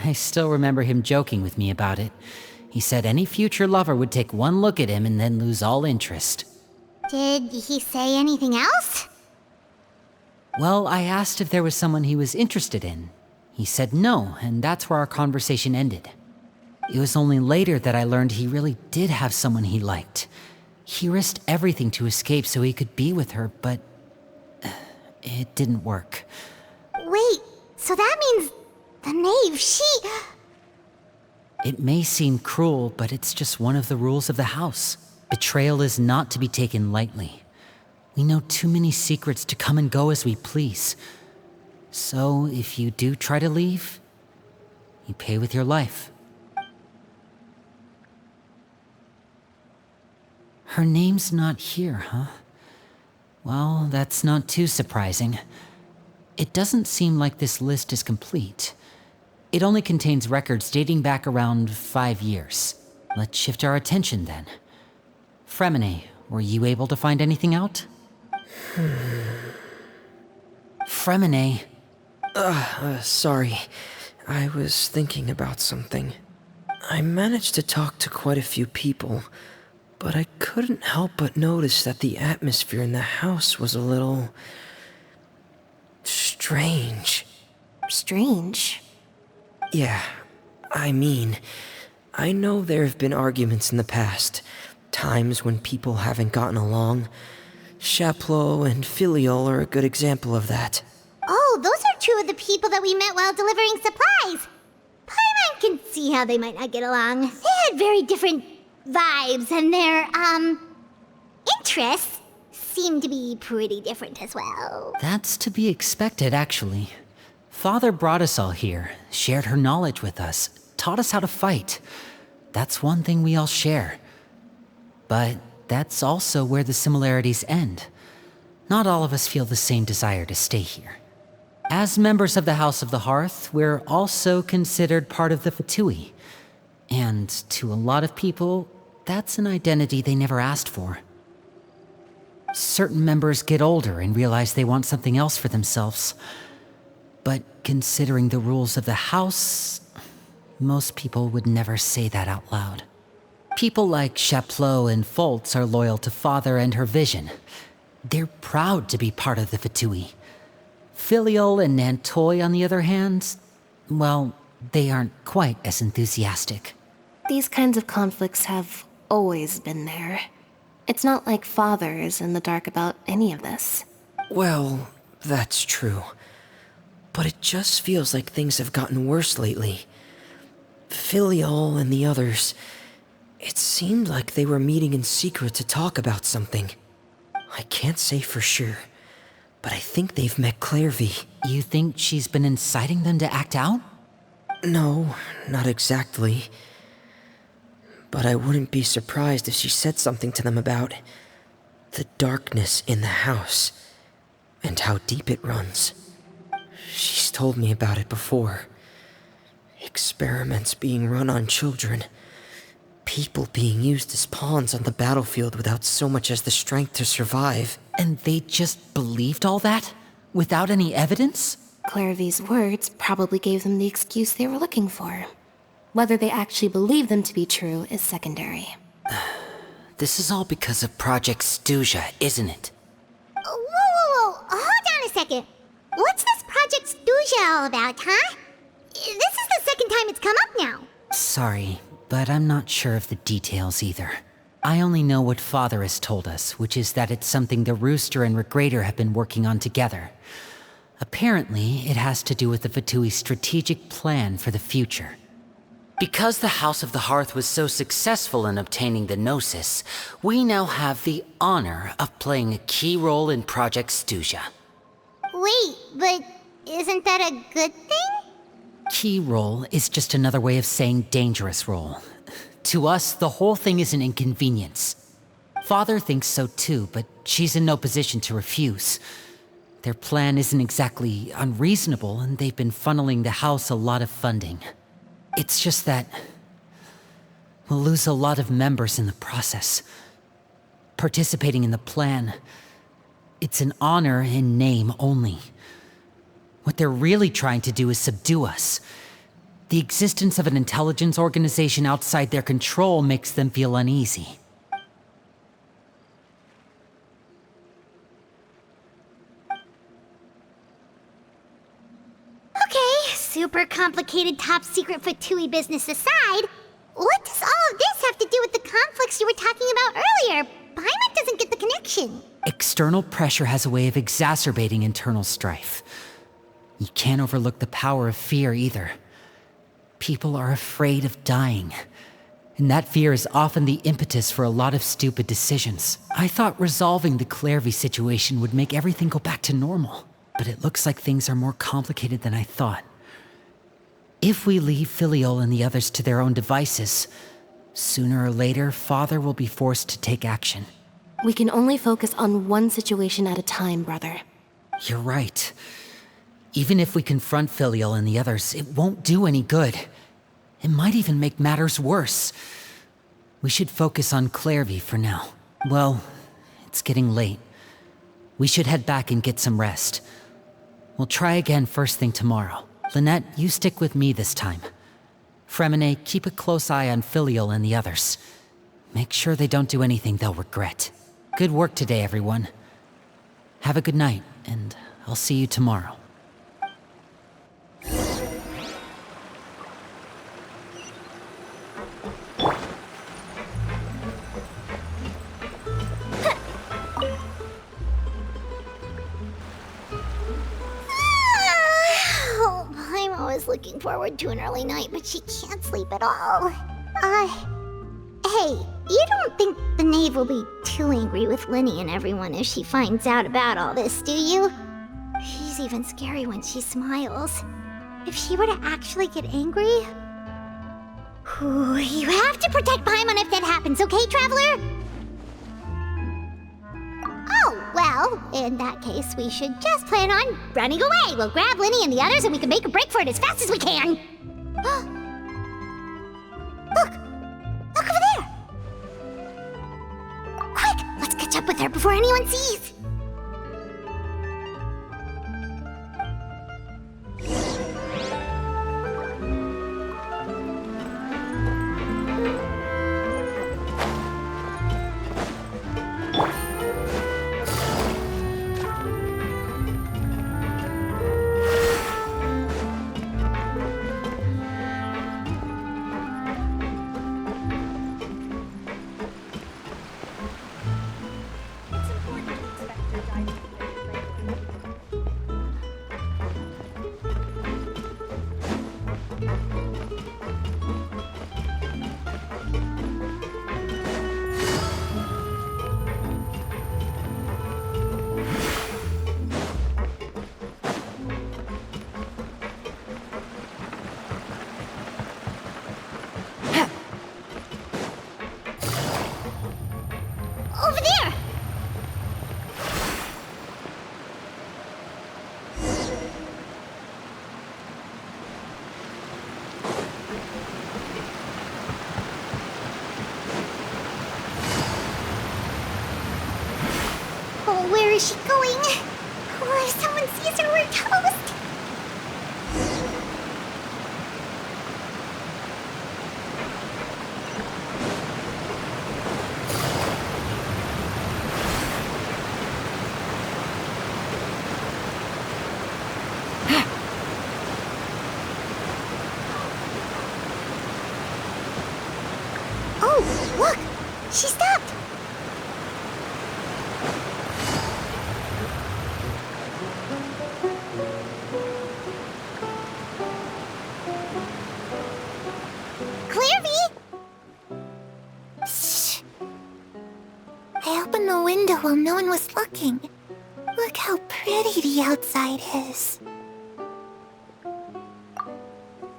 I still remember him joking with me about it. He said any future lover would take one look at him and then lose all interest. Did he say anything else? Well, I asked if there was someone he was interested in. He said no, and that's where our conversation ended. It was only later that I learned he really did have someone he liked. He risked everything to escape so he could be with her, but it didn't work. Wait, so that means the Knave, It may seem cruel, but it's just one of the rules of the house. Betrayal is not to be taken lightly. We know too many secrets to come and go as we please. So if you do try to leave, you pay with your life. Her name's not here, huh? Well, that's not too surprising. It doesn't seem like this list is complete. It only contains records dating back around 5 years. Let's shift our attention then. Freminet, were you able to find anything out? Freminet. Sorry. I was thinking about something. I managed to talk to quite a few people, but I couldn't help but notice that the atmosphere in the house was a little... strange. Strange? Yeah, I mean, I know there have been arguments in the past, times when people haven't gotten along. Chaplot and Filiol are a good example of that. Oh, those are two of the people that we met while delivering supplies. Paimon can see how they might not get along. They had very different vibes, and their, interests seem to be pretty different as well. That's to be expected, actually. Father brought us all here, shared her knowledge with us, taught us how to fight. That's one thing we all share. But that's also where the similarities end. Not all of us feel the same desire to stay here. As members of the House of the Hearth, we're also considered part of the Fatui. And to a lot of people, that's an identity they never asked for. Certain members get older and realize they want something else for themselves. But considering the rules of the house, most people would never say that out loud. People like Chaplot and Foltz are loyal to Father and her vision. They're proud to be part of the Fatui. Filiol and Nantoy, on the other hand, well, they aren't quite as enthusiastic. These kinds of conflicts have always been there. It's not like Father is in the dark about any of this. Well, that's true. But it just feels like things have gotten worse lately. Filiol and the others, it seemed like they were meeting in secret to talk about something. I can't say for sure, but I think they've met Clervie. You think she's been inciting them to act out? No, not exactly. But I wouldn't be surprised if she said something to them about the darkness in the house and how deep it runs. told me about it before. Experiments being run on children. People being used as pawns on the battlefield without so much as the strength to survive. And they just believed all that? Without any evidence? Clervie's words probably gave them the excuse they were looking for. Whether they actually believe them to be true is secondary. This is all because of Project Stoua, isn't it? Whoa. Hold on a second. What's this Project Stoua all about, huh? This is the second time it's come up now. Sorry, but I'm not sure of the details either. I only know what Father has told us, which is that it's something the Rooster and Regrator have been working on together. Apparently, it has to do with the Fatui's strategic plan for the future. Because the House of the Hearth was so successful in obtaining the Gnosis, we now have the honor of playing a key role in Project Stoua. Wait, but isn't that a good thing? Key role is just another way of saying dangerous role. To us, the whole thing is an inconvenience. Father thinks so too, but she's in no position to refuse. Their plan isn't exactly unreasonable, and they've been funneling the house a lot of funding. It's just that we'll lose a lot of members in the process. Participating in the plan, it's an honor in name only. What they're really trying to do is subdue us. The existence of an intelligence organization outside their control makes them feel uneasy. Okay, super complicated top secret Fatui business aside, what does all of this have to do with the conflicts you were talking about earlier? Paimon doesn't get the connection. External pressure has a way of exacerbating internal strife. You can't overlook the power of fear either. People are afraid of dying, and that fear is often the impetus for a lot of stupid decisions. I thought resolving the Clervie situation would make everything go back to normal, but it looks like things are more complicated than I thought. If we leave Filiol and the others to their own devices, sooner or later, Father will be forced to take action. We can only focus on one situation at a time, brother. You're right. Even if we confront Filiol and the others, it won't do any good. It might even make matters worse. We should focus on Clervie for now. Well, it's getting late. We should head back and get some rest. We'll try again first thing tomorrow. Lynette, you stick with me this time. Freminet, keep a close eye on Filiol and the others. Make sure they don't do anything they'll regret. Good work today, everyone. Have a good night, and I'll see you tomorrow. I'm always looking forward to an early night, but she can't sleep at all. Hey, you don't think the Knave will be too angry with Lyney and everyone if she finds out about all this, do you? She's even scary when she smiles. If she were to actually get angry... you have to protect Paimon if that happens, okay, Traveler? Oh, well, in that case, we should just plan on running away. We'll grab Lyney and the others and we can make a break for it as fast as we can. Look! Look over there! Quick, let's catch up with her before anyone sees. She stopped! Clervie! Shh. I opened the window while no one was looking. Look how pretty the outside is.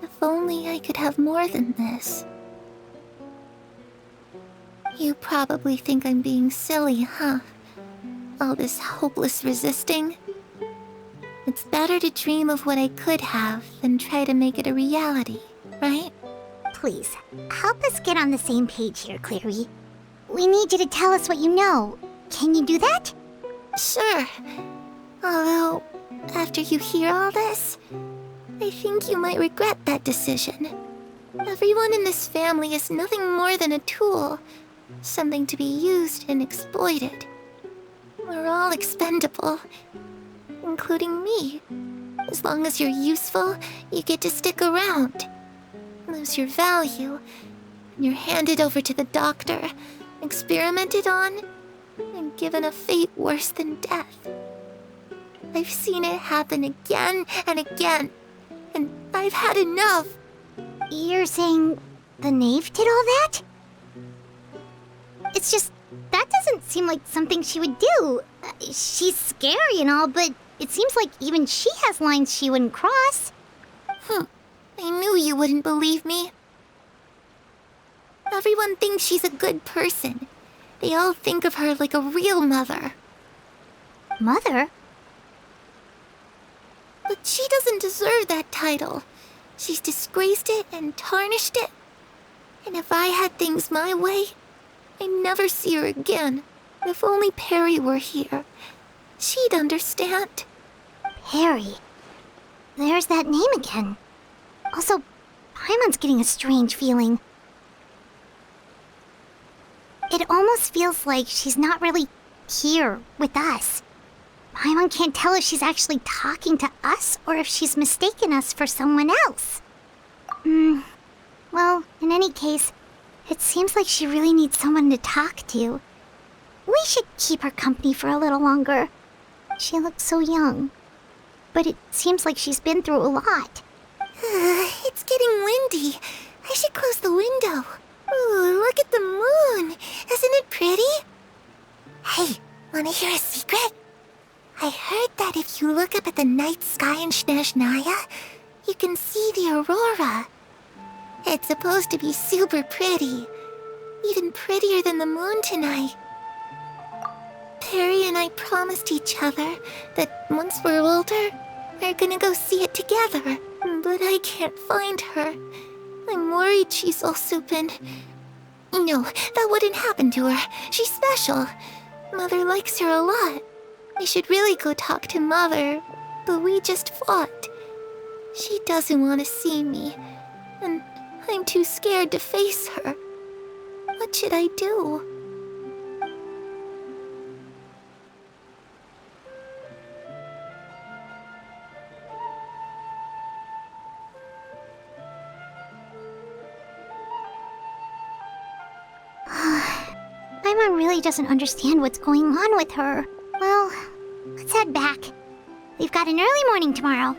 If only I could have more than this. You probably think I'm being silly, huh? All this hopeless resisting. It's better to dream of what I could have than try to make it a reality, right? Please, help us get on the same page here, Clary. We need you to tell us what you know. Can you do that? Sure. Although, after you hear all this, I think you might regret that decision. Everyone in this family is nothing more than a tool. Something to be used and exploited. We're all expendable. Including me. As long as you're useful, you get to stick around. Lose your value, and you're handed over to the doctor, experimented on, and given a fate worse than death. I've seen it happen again and again, and I've had enough. You're saying the Knave did all that? It's just, that doesn't seem like something she would do. She's scary and all, but it seems like even she has lines she wouldn't cross. I knew you wouldn't believe me. Everyone thinks she's a good person. They all think of her like a real mother. Mother? But she doesn't deserve that title. She's disgraced it and tarnished it. And if I had things my way, I'd never see her again. If only Perrie were here, she'd understand. Perrie. There's that name again. Also, Paimon's getting a strange feeling. It almost feels like she's not really here with us. Paimon can't tell if she's actually talking to us or if she's mistaken us for someone else. Well, in any case, it seems like she really needs someone to talk to. We should keep her company for a little longer. She looks so young. But it seems like she's been through a lot. It's getting windy. I should close the window. Ooh, look at the moon. Isn't it pretty? Hey, wanna hear a secret? I heard that if you look up at the night sky in Snezhnaya, you can see the aurora. It's supposed to be super pretty. Even prettier than the moon tonight. Perrie and I promised each other that once we're older, we're gonna go see it together. But I can't find her. I'm worried she's also been... No, that wouldn't happen to her. She's special. Mother likes her a lot. I should really go talk to Mother, but we just fought. She doesn't want to see me, and I'm too scared to face her. What should I do? Paimon really doesn't understand what's going on with her. Well, let's head back. We've got an early morning tomorrow.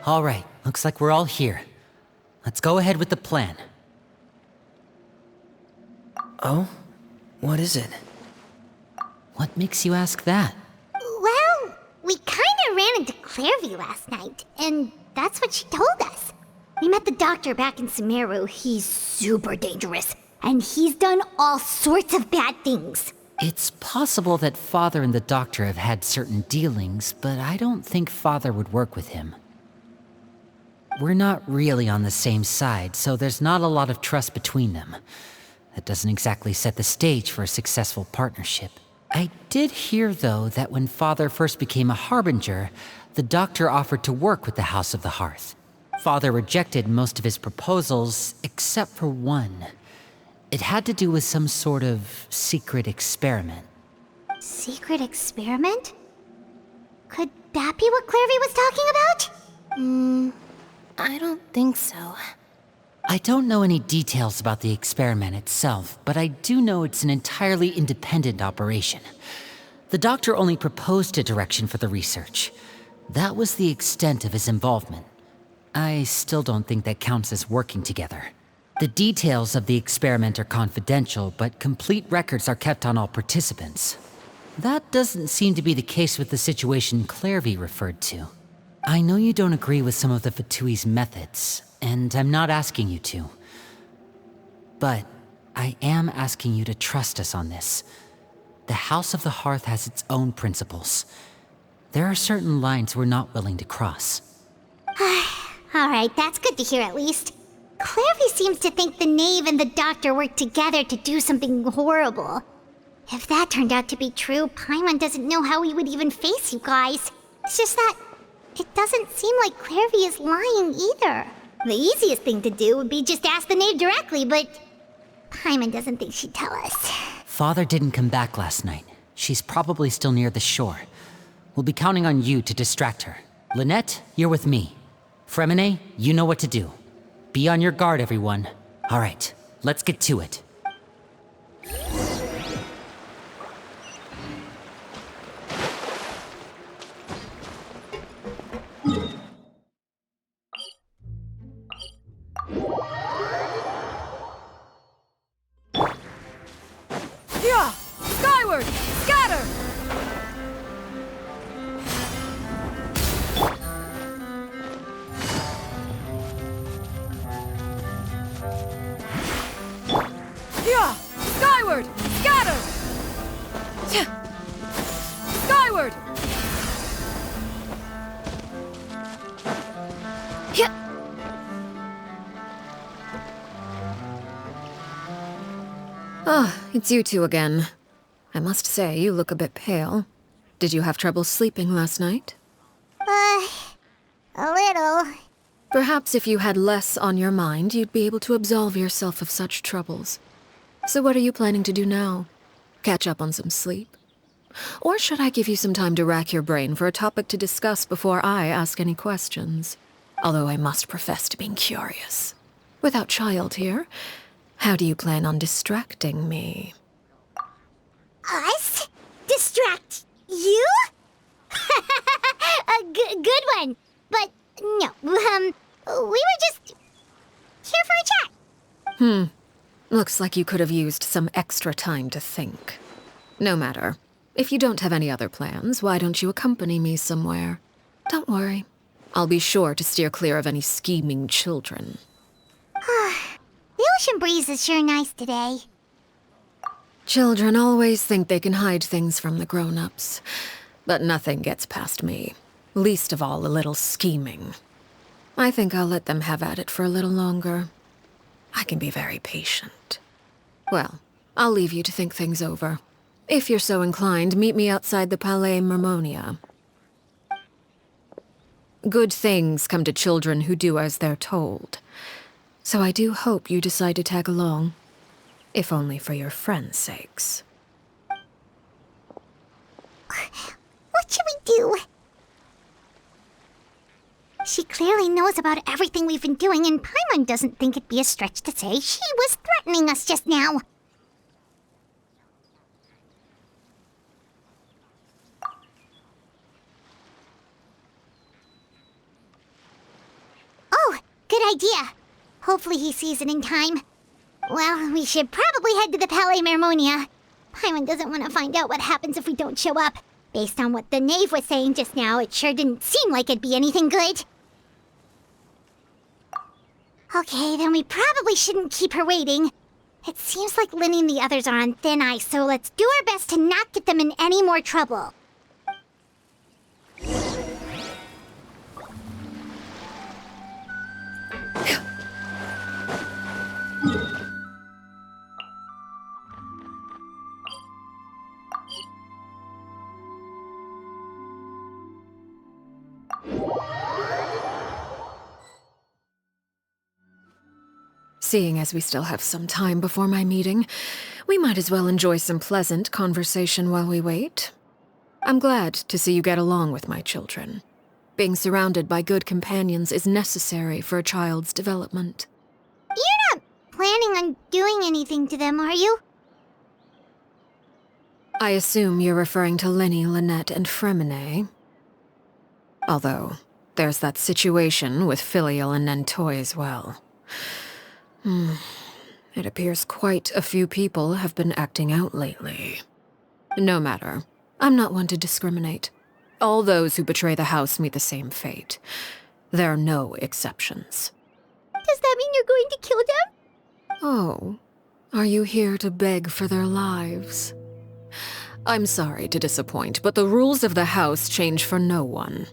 All right, looks like we're all here. Let's go ahead with the plan. Oh? What is it? What makes you ask that? Well, we kinda ran into Clervie last night, and that's what she told us. We met the doctor back in Sumeru. He's super dangerous, and he's done all sorts of bad things. It's possible that Father and the Doctor have had certain dealings, but I don't think Father would work with him. We're not really on the same side, so there's not a lot of trust between them. That doesn't exactly set the stage for a successful partnership. I did hear, though, that when Father first became a Harbinger, the Doctor offered to work with the House of the Hearth. Father rejected most of his proposals, except for one. It had to do with some sort of secret experiment. Secret experiment? Could that be what Clervie was talking about? I don't think so. I don't know any details about the experiment itself, but I do know it's an entirely independent operation. The doctor only proposed a direction for the research. That was the extent of his involvement. I still don't think that counts as working together. The details of the experiment are confidential, but complete records are kept on all participants. That doesn't seem to be the case with the situation Clervie referred to. I know you don't agree with some of the Fatui's methods, and I'm not asking you to. But I am asking you to trust us on this. The House of the Hearth has its own principles. There are certain lines we're not willing to cross. Alright, that's good to hear at least. Clervie seems to think the Knave and the Doctor worked together to do something horrible. If that turned out to be true, Paimon doesn't know how he would even face you guys. It's just that it doesn't seem like Clervie is lying either. The easiest thing to do would be just ask the Knave directly, but Paimon doesn't think she'd tell us. Father didn't come back last night. She's probably still near the shore. We'll be counting on you to distract her. Lynette, you're with me. Freminet, you know what to do. Be on your guard, everyone. All right, let's get to it. Yeah! Skyward! Scatter! Yeah! Skyward! Scatter! Skyward! Yeah! Ah, it's you two again. I must say, you look a bit pale. Did you have trouble sleeping last night? A little. Perhaps if you had less on your mind, you'd be able to absolve yourself of such troubles. So what are you planning to do now? Catch up on some sleep? Or should I give you some time to rack your brain for a topic to discuss before I ask any questions? Although I must profess to being curious. Without child here, how do you plan on distracting me? Us? Distract you? A good one. But no, we were just here for a chat. Looks like you could have used some extra time to think. No matter. If you don't have any other plans, why don't you accompany me somewhere? Don't worry. I'll be sure to steer clear of any scheming children. The ocean breeze is sure nice today. Children always think they can hide things from the grown-ups. But nothing gets past me. Least of all a little scheming. I think I'll let them have at it for a little longer. I can be very patient. Well, I'll leave you to think things over. If you're so inclined, meet me outside the Palais Mermonia. Good things come to children who do as they're told. So I do hope you decide to tag along. If only for your friends' sakes. What should we do? She clearly knows about everything we've been doing, and Paimon doesn't think it'd be a stretch to say she was threatening us just now. Oh, good idea. Hopefully he sees it in time. Well, we should probably head to the Palais Mermonia. Paimon doesn't want to find out what happens if we don't show up. Based on what the Knave was saying just now, it sure didn't seem like it'd be anything good. Okay, then we probably shouldn't keep her waiting. It seems like Lyney and the others are on thin ice, so let's do our best to not get them in any more trouble. Seeing as we still have some time before my meeting, we might as well enjoy some pleasant conversation while we wait. I'm glad to see you get along with my children. Being surrounded by good companions is necessary for a child's development. You're not planning on doing anything to them, are you? I assume you're referring to Lyney, Lynette, and Freminet. Although, there's that situation with Filial and Nentoy as well. It appears quite a few people have been acting out lately. No matter. I'm not one to discriminate. All those who betray the house meet the same fate. There are no exceptions. Does that mean you're going to kill them? Oh, are you here to beg for their lives? I'm sorry to disappoint, but the rules of the house change for no one.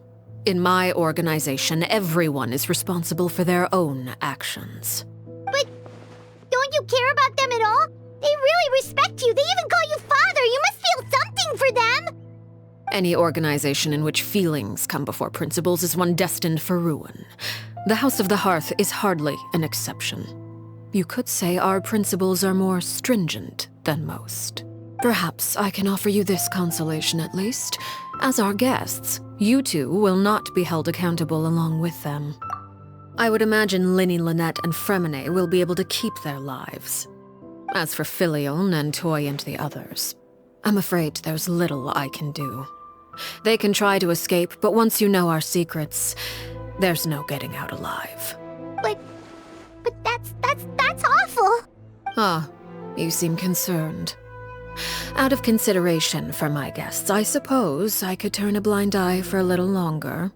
In my organization, everyone is responsible for their own actions. But don't you care about them at all? They really respect you. They even call you father. You must feel something for them. Any organization in which feelings come before principles is one destined for ruin. The House of the Hearth is hardly an exception. You could say our principles are more stringent than most. Perhaps I can offer you this consolation at least. As our guests, you two will not be held accountable along with them. I would imagine Lyney, Lynette, and Freminet will be able to keep their lives. As for Filial, Nentoy, and the others, I'm afraid there's little I can do. They can try to escape, but once you know our secrets, there's no getting out alive. But that's awful. Ah, you seem concerned. Out of consideration for my guests, I suppose I could turn a blind eye for a little longer.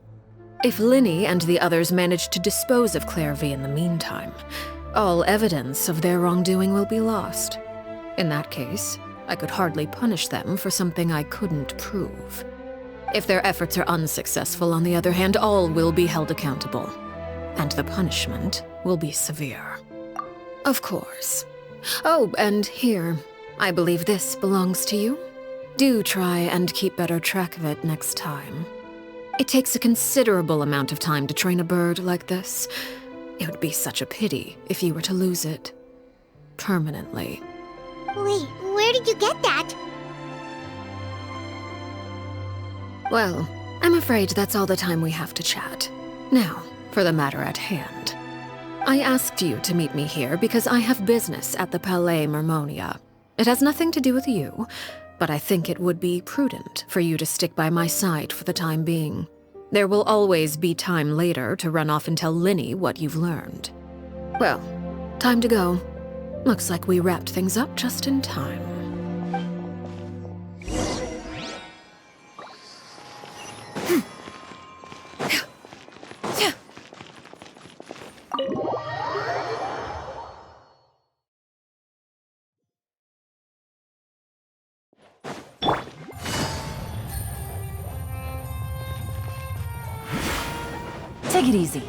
If Lyney and the others manage to dispose of Clervie in the meantime, all evidence of their wrongdoing will be lost. In that case, I could hardly punish them for something I couldn't prove. If their efforts are unsuccessful, on the other hand, all will be held accountable, and the punishment will be severe. Of course. Oh, and here, I believe this belongs to you. Do try and keep better track of it next time. It takes a considerable amount of time to train a bird like this. It would be such a pity if you were to lose it. Permanently. Wait, where did you get that? Well, I'm afraid that's all the time we have to chat. Now, for the matter at hand. I asked you to meet me here because I have business at the Palais Mermonia. It has nothing to do with you, but I think it would be prudent for you to stick by my side for the time being. There will always be time later to run off and tell Lyney what you've learned. Well, time to go. Looks like we wrapped things up just in time. Take it easy.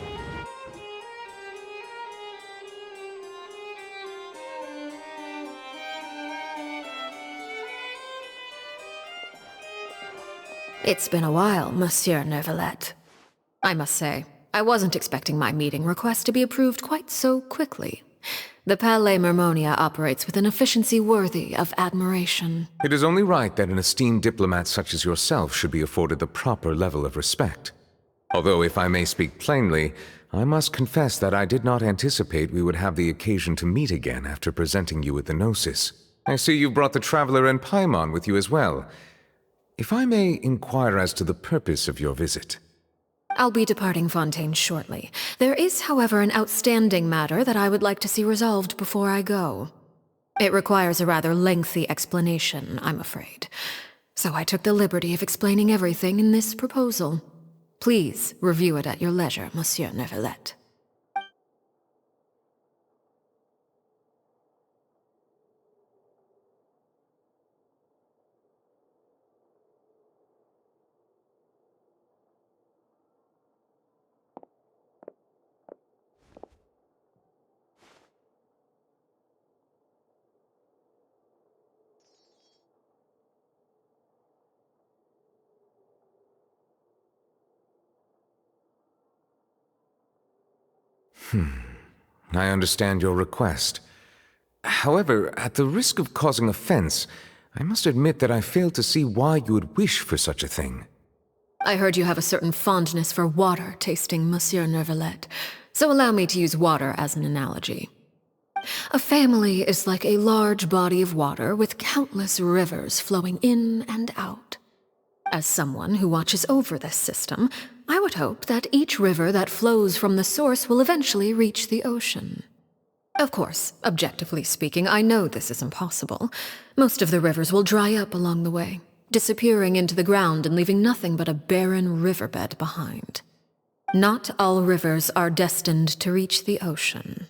It's been a while, Monsieur Neuvillette. I must say, I wasn't expecting my meeting request to be approved quite so quickly. The Palais Mermonia operates with an efficiency worthy of admiration. It is only right that an esteemed diplomat such as yourself should be afforded the proper level of respect. Although, if I may speak plainly, I must confess that I did not anticipate we would have the occasion to meet again after presenting you with the Gnosis. I see you've brought the Traveler and Paimon with you as well. If I may inquire as to the purpose of your visit. I'll be departing Fontaine shortly. There is, however, an outstanding matter that I would like to see resolved before I go. It requires a rather lengthy explanation, I'm afraid. So I took the liberty of explaining everything in this proposal. Please review it at your leisure, Monsieur Neuvillette. I understand your request. However, at the risk of causing offense, I must admit that I fail to see why you would wish for such a thing. I heard you have a certain fondness for water tasting, Monsieur Neuvillette, so allow me to use water as an analogy. A family is like a large body of water with countless rivers flowing in and out. As someone who watches over this system, I would hope that each river that flows from the source will eventually reach the ocean. Of course, objectively speaking, I know this is impossible. Most of the rivers will dry up along the way, disappearing into the ground and leaving nothing but a barren riverbed behind. Not all rivers are destined to reach the ocean,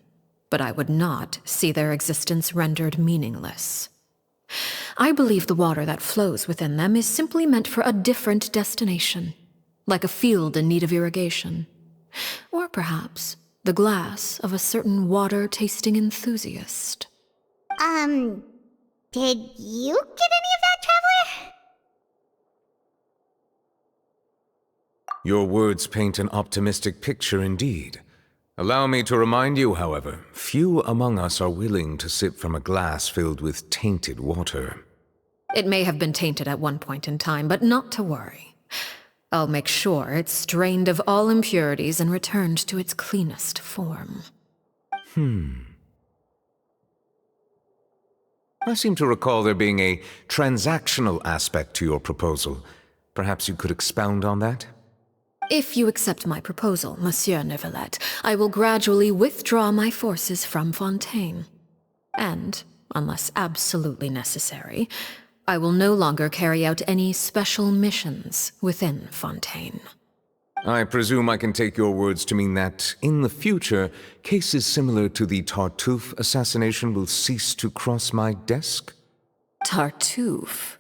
but I would not see their existence rendered meaningless. I believe the water that flows within them is simply meant for a different destination, like a field in need of irrigation. Or perhaps the glass of a certain water-tasting enthusiast. Did you get any of that, Traveler? Your words paint an optimistic picture indeed. Allow me to remind you, however, few among us are willing to sip from a glass filled with tainted water. It may have been tainted at one point in time, but not to worry. I'll make sure it's strained of all impurities and returned to its cleanest form. I seem to recall there being a transactional aspect to your proposal. Perhaps you could expound on that? If you accept my proposal, Monsieur Neuvillette, I will gradually withdraw my forces from Fontaine. And, unless absolutely necessary, I will no longer carry out any special missions within Fontaine. I presume I can take your words to mean that, in the future, cases similar to the Tartuffe assassination will cease to cross my desk? Tartuffe?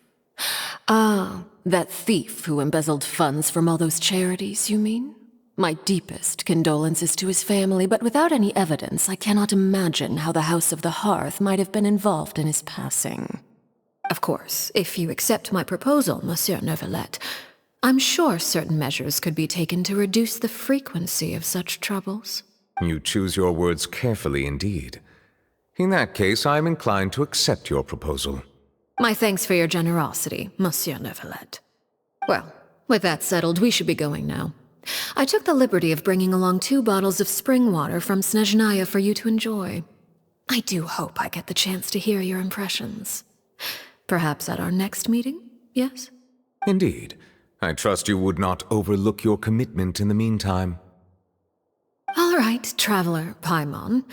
Ah, that thief who embezzled funds from all those charities, you mean? My deepest condolences to his family, but without any evidence, I cannot imagine how the House of the Hearth might have been involved in his passing. Of course, if you accept my proposal, Monsieur Neuvillette, I'm sure certain measures could be taken to reduce the frequency of such troubles. You choose your words carefully indeed. In that case, I am inclined to accept your proposal. My thanks for your generosity, Monsieur Neuvillette. Well, with that settled, we should be going now. I took the liberty of bringing along 2 bottles of spring water from Snezhnaya for you to enjoy. I do hope I get the chance to hear your impressions. Perhaps at our next meeting, yes? Indeed. I trust you would not overlook your commitment in the meantime. All right, Traveler Paimon.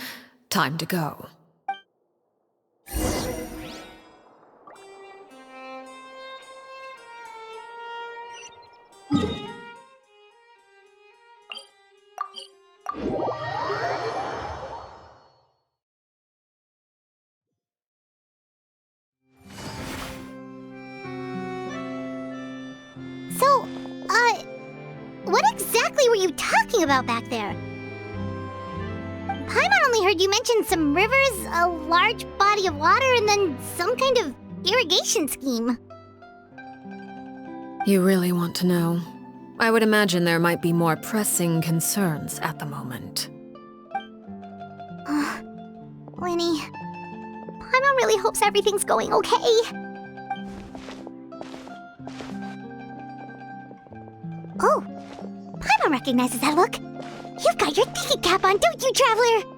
Time to go. So, what exactly were you talking about back there? Paimon only heard you mention some rivers, a large body of water, and then some kind of irrigation scheme. You really want to know? I would imagine there might be more pressing concerns at the moment. Lyney, Paimon really hopes everything's going okay. Oh, Paimon recognizes that look. You've got your thinking cap on, don't you, Traveler?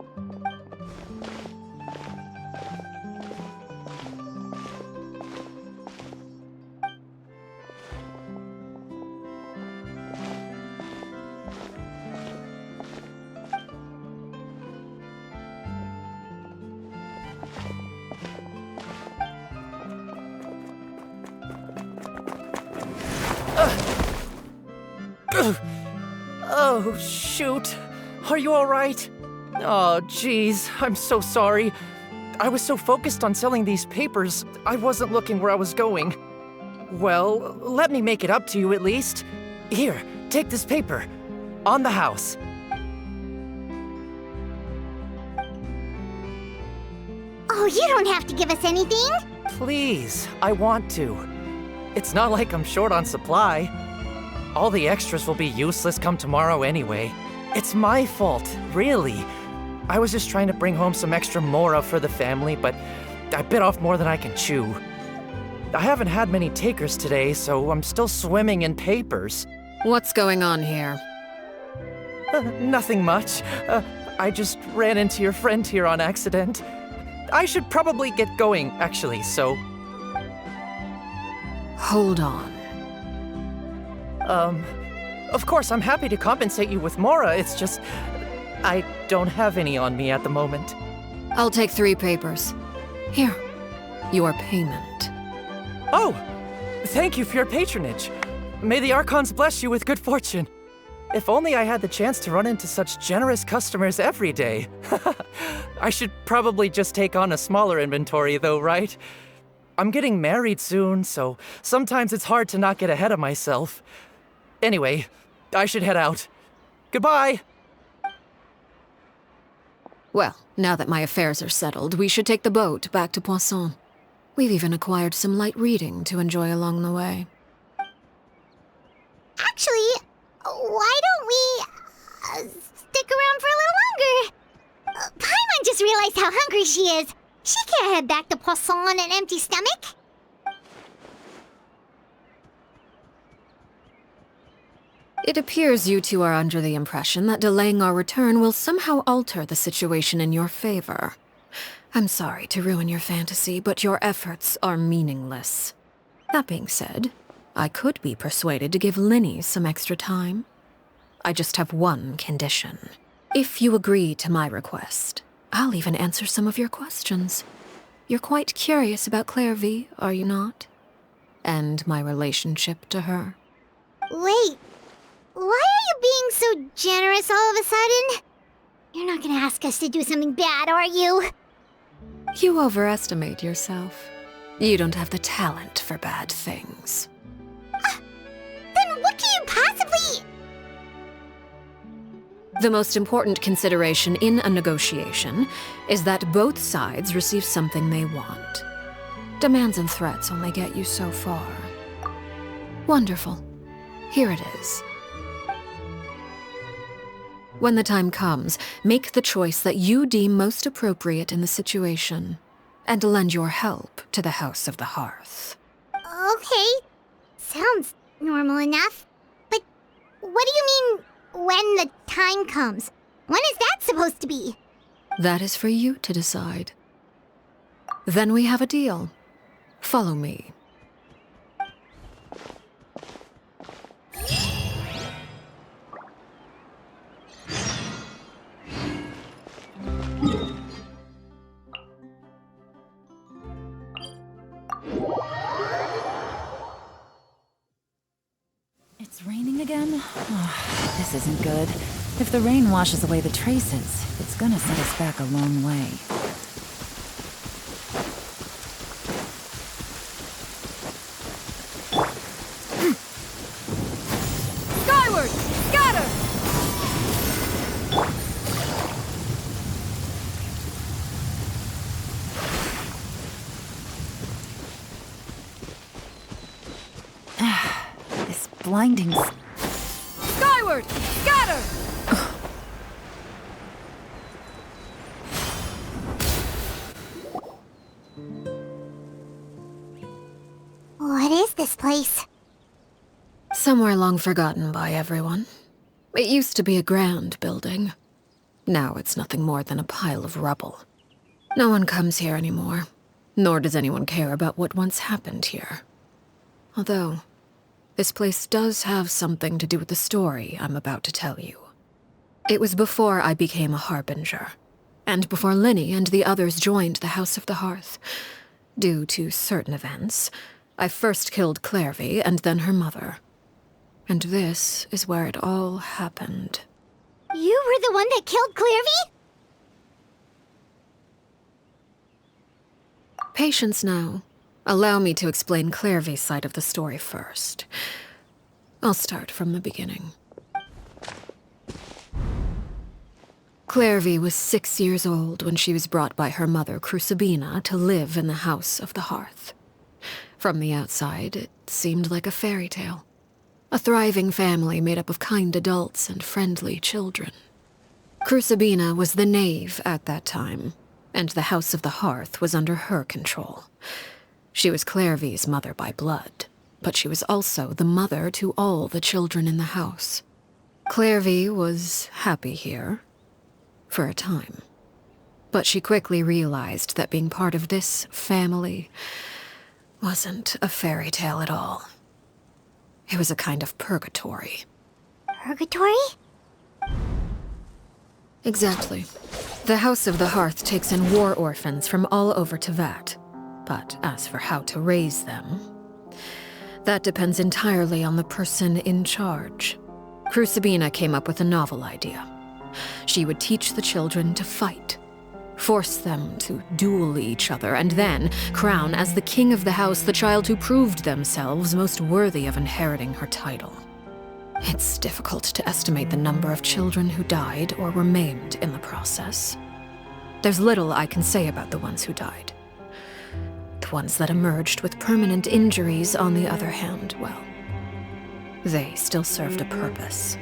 Oh, shoot. Are you alright? Oh, jeez, I'm so sorry. I was so focused on selling these papers, I wasn't looking where I was going. Well, let me make it up to you at least. Here, take this paper. On the house. Oh, you don't have to give us anything. Please, I want to. It's not like I'm short on supply. All the extras will be useless come tomorrow anyway. It's my fault, really. I was just trying to bring home some extra mora for the family, but I bit off more than I can chew. I haven't had many takers today, so I'm still swimming in papers. What's going on here? Nothing much. I just ran into your friend here on accident. I should probably get going, actually, so... Hold on. Of course, I'm happy to compensate you with Mora, it's just... I don't have any on me at the moment. I'll take 3 papers. Here, your payment. Oh! Thank you for your patronage. May the Archons bless you with good fortune. If only I had the chance to run into such generous customers every day. I should probably just take on a smaller inventory though, right? I'm getting married soon, so sometimes it's hard to not get ahead of myself. Anyway, I should head out. Goodbye! Well, now that my affairs are settled, we should take the boat back to Poisson. We've even acquired some light reading to enjoy along the way. Actually, why don't we stick around for a little longer? Paimon just realized how hungry she is. She can't head back to Poisson on an empty stomach. It appears you two are under the impression that delaying our return will somehow alter the situation in your favor. I'm sorry to ruin your fantasy, but your efforts are meaningless. That being said, I could be persuaded to give Lyney some extra time. I just have one condition. If you agree to my request, I'll even answer some of your questions. You're quite curious about Clervie, are you not? And my relationship to her. Wait, why are you being so generous all of a sudden? You're not gonna ask us to do something bad, are you? You overestimate yourself. You don't have the talent for bad things. Then what can you possibly... The most important consideration in a negotiation is that both sides receive something they want. Demands and threats only get you so far. Wonderful. Here it is. When the time comes, make the choice that you deem most appropriate in the situation, and lend your help to the House of the Hearth. Okay, sounds normal enough. But what do you mean, when the time comes? When is that supposed to be? That is for you to decide. Then we have a deal. Follow me. It's raining again? Oh, this isn't good. If the rain washes away the traces, it's gonna set us back a long way. Skyward! Scatter! This blinding... Skyward! Scatter! What is this place? Somewhere long forgotten by everyone. It used to be a grand building. Now it's nothing more than a pile of rubble. No one comes here anymore, nor does anyone care about what once happened here. Although, this place does have something to do with the story I'm about to tell you. It was before I became a Harbinger, and before Lyney and the others joined the House of the Hearth. Due to certain events, I first killed Clervie and then her mother. And this is where it all happened. You were the one that killed Clervie? Patience now. Allow me to explain Clervie's side of the story first. I'll start from the beginning. Clervie was 6 years old when she was brought by her mother, Crucabena, to live in the House of the Hearth. From the outside, it seemed like a fairy tale. A thriving family made up of kind adults and friendly children. Crucabena was the Knave at that time, and the House of the Hearth was under her control. She was Clervie's mother by blood, but she was also the mother to all the children in the house. Clervie was happy here, for a time. But she quickly realized that being part of this family wasn't a fairy tale at all. It was a kind of purgatory. Purgatory? Exactly. The House of the Hearth takes in war orphans from all over Teyvat. But as for how to raise them, that depends entirely on the person in charge. Crucabena came up with a novel idea. She would teach the children to fight, force them to duel each other, and then crown as the king of the house the child who proved themselves most worthy of inheriting her title. It's difficult to estimate the number of children who died or were maimed in the process. There's little I can say about the ones who died. The ones that emerged with permanent injuries, on the other hand, well, they still served a purpose.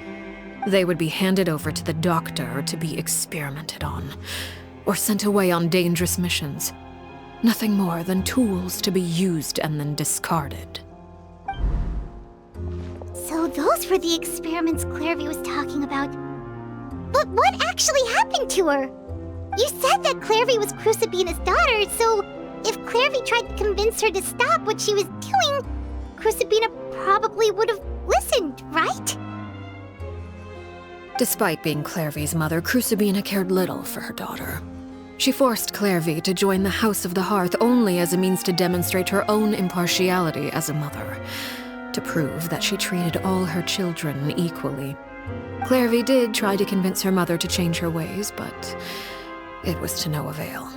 They would be handed over to the doctor to be experimented on, or sent away on dangerous missions. Nothing more than tools to be used and then discarded. So those were the experiments Clervie was talking about. But what actually happened to her? You said that Clervie was Crucabena's daughter, so if Clervie tried to convince her to stop what she was doing, Crucabena probably would have listened, right? Despite being Clervie's mother, Crucabena cared little for her daughter. She forced Clervie to join the House of the Hearth only as a means to demonstrate her own impartiality as a mother, to prove that she treated all her children equally. Clervie did try to convince her mother to change her ways, but it was to no avail.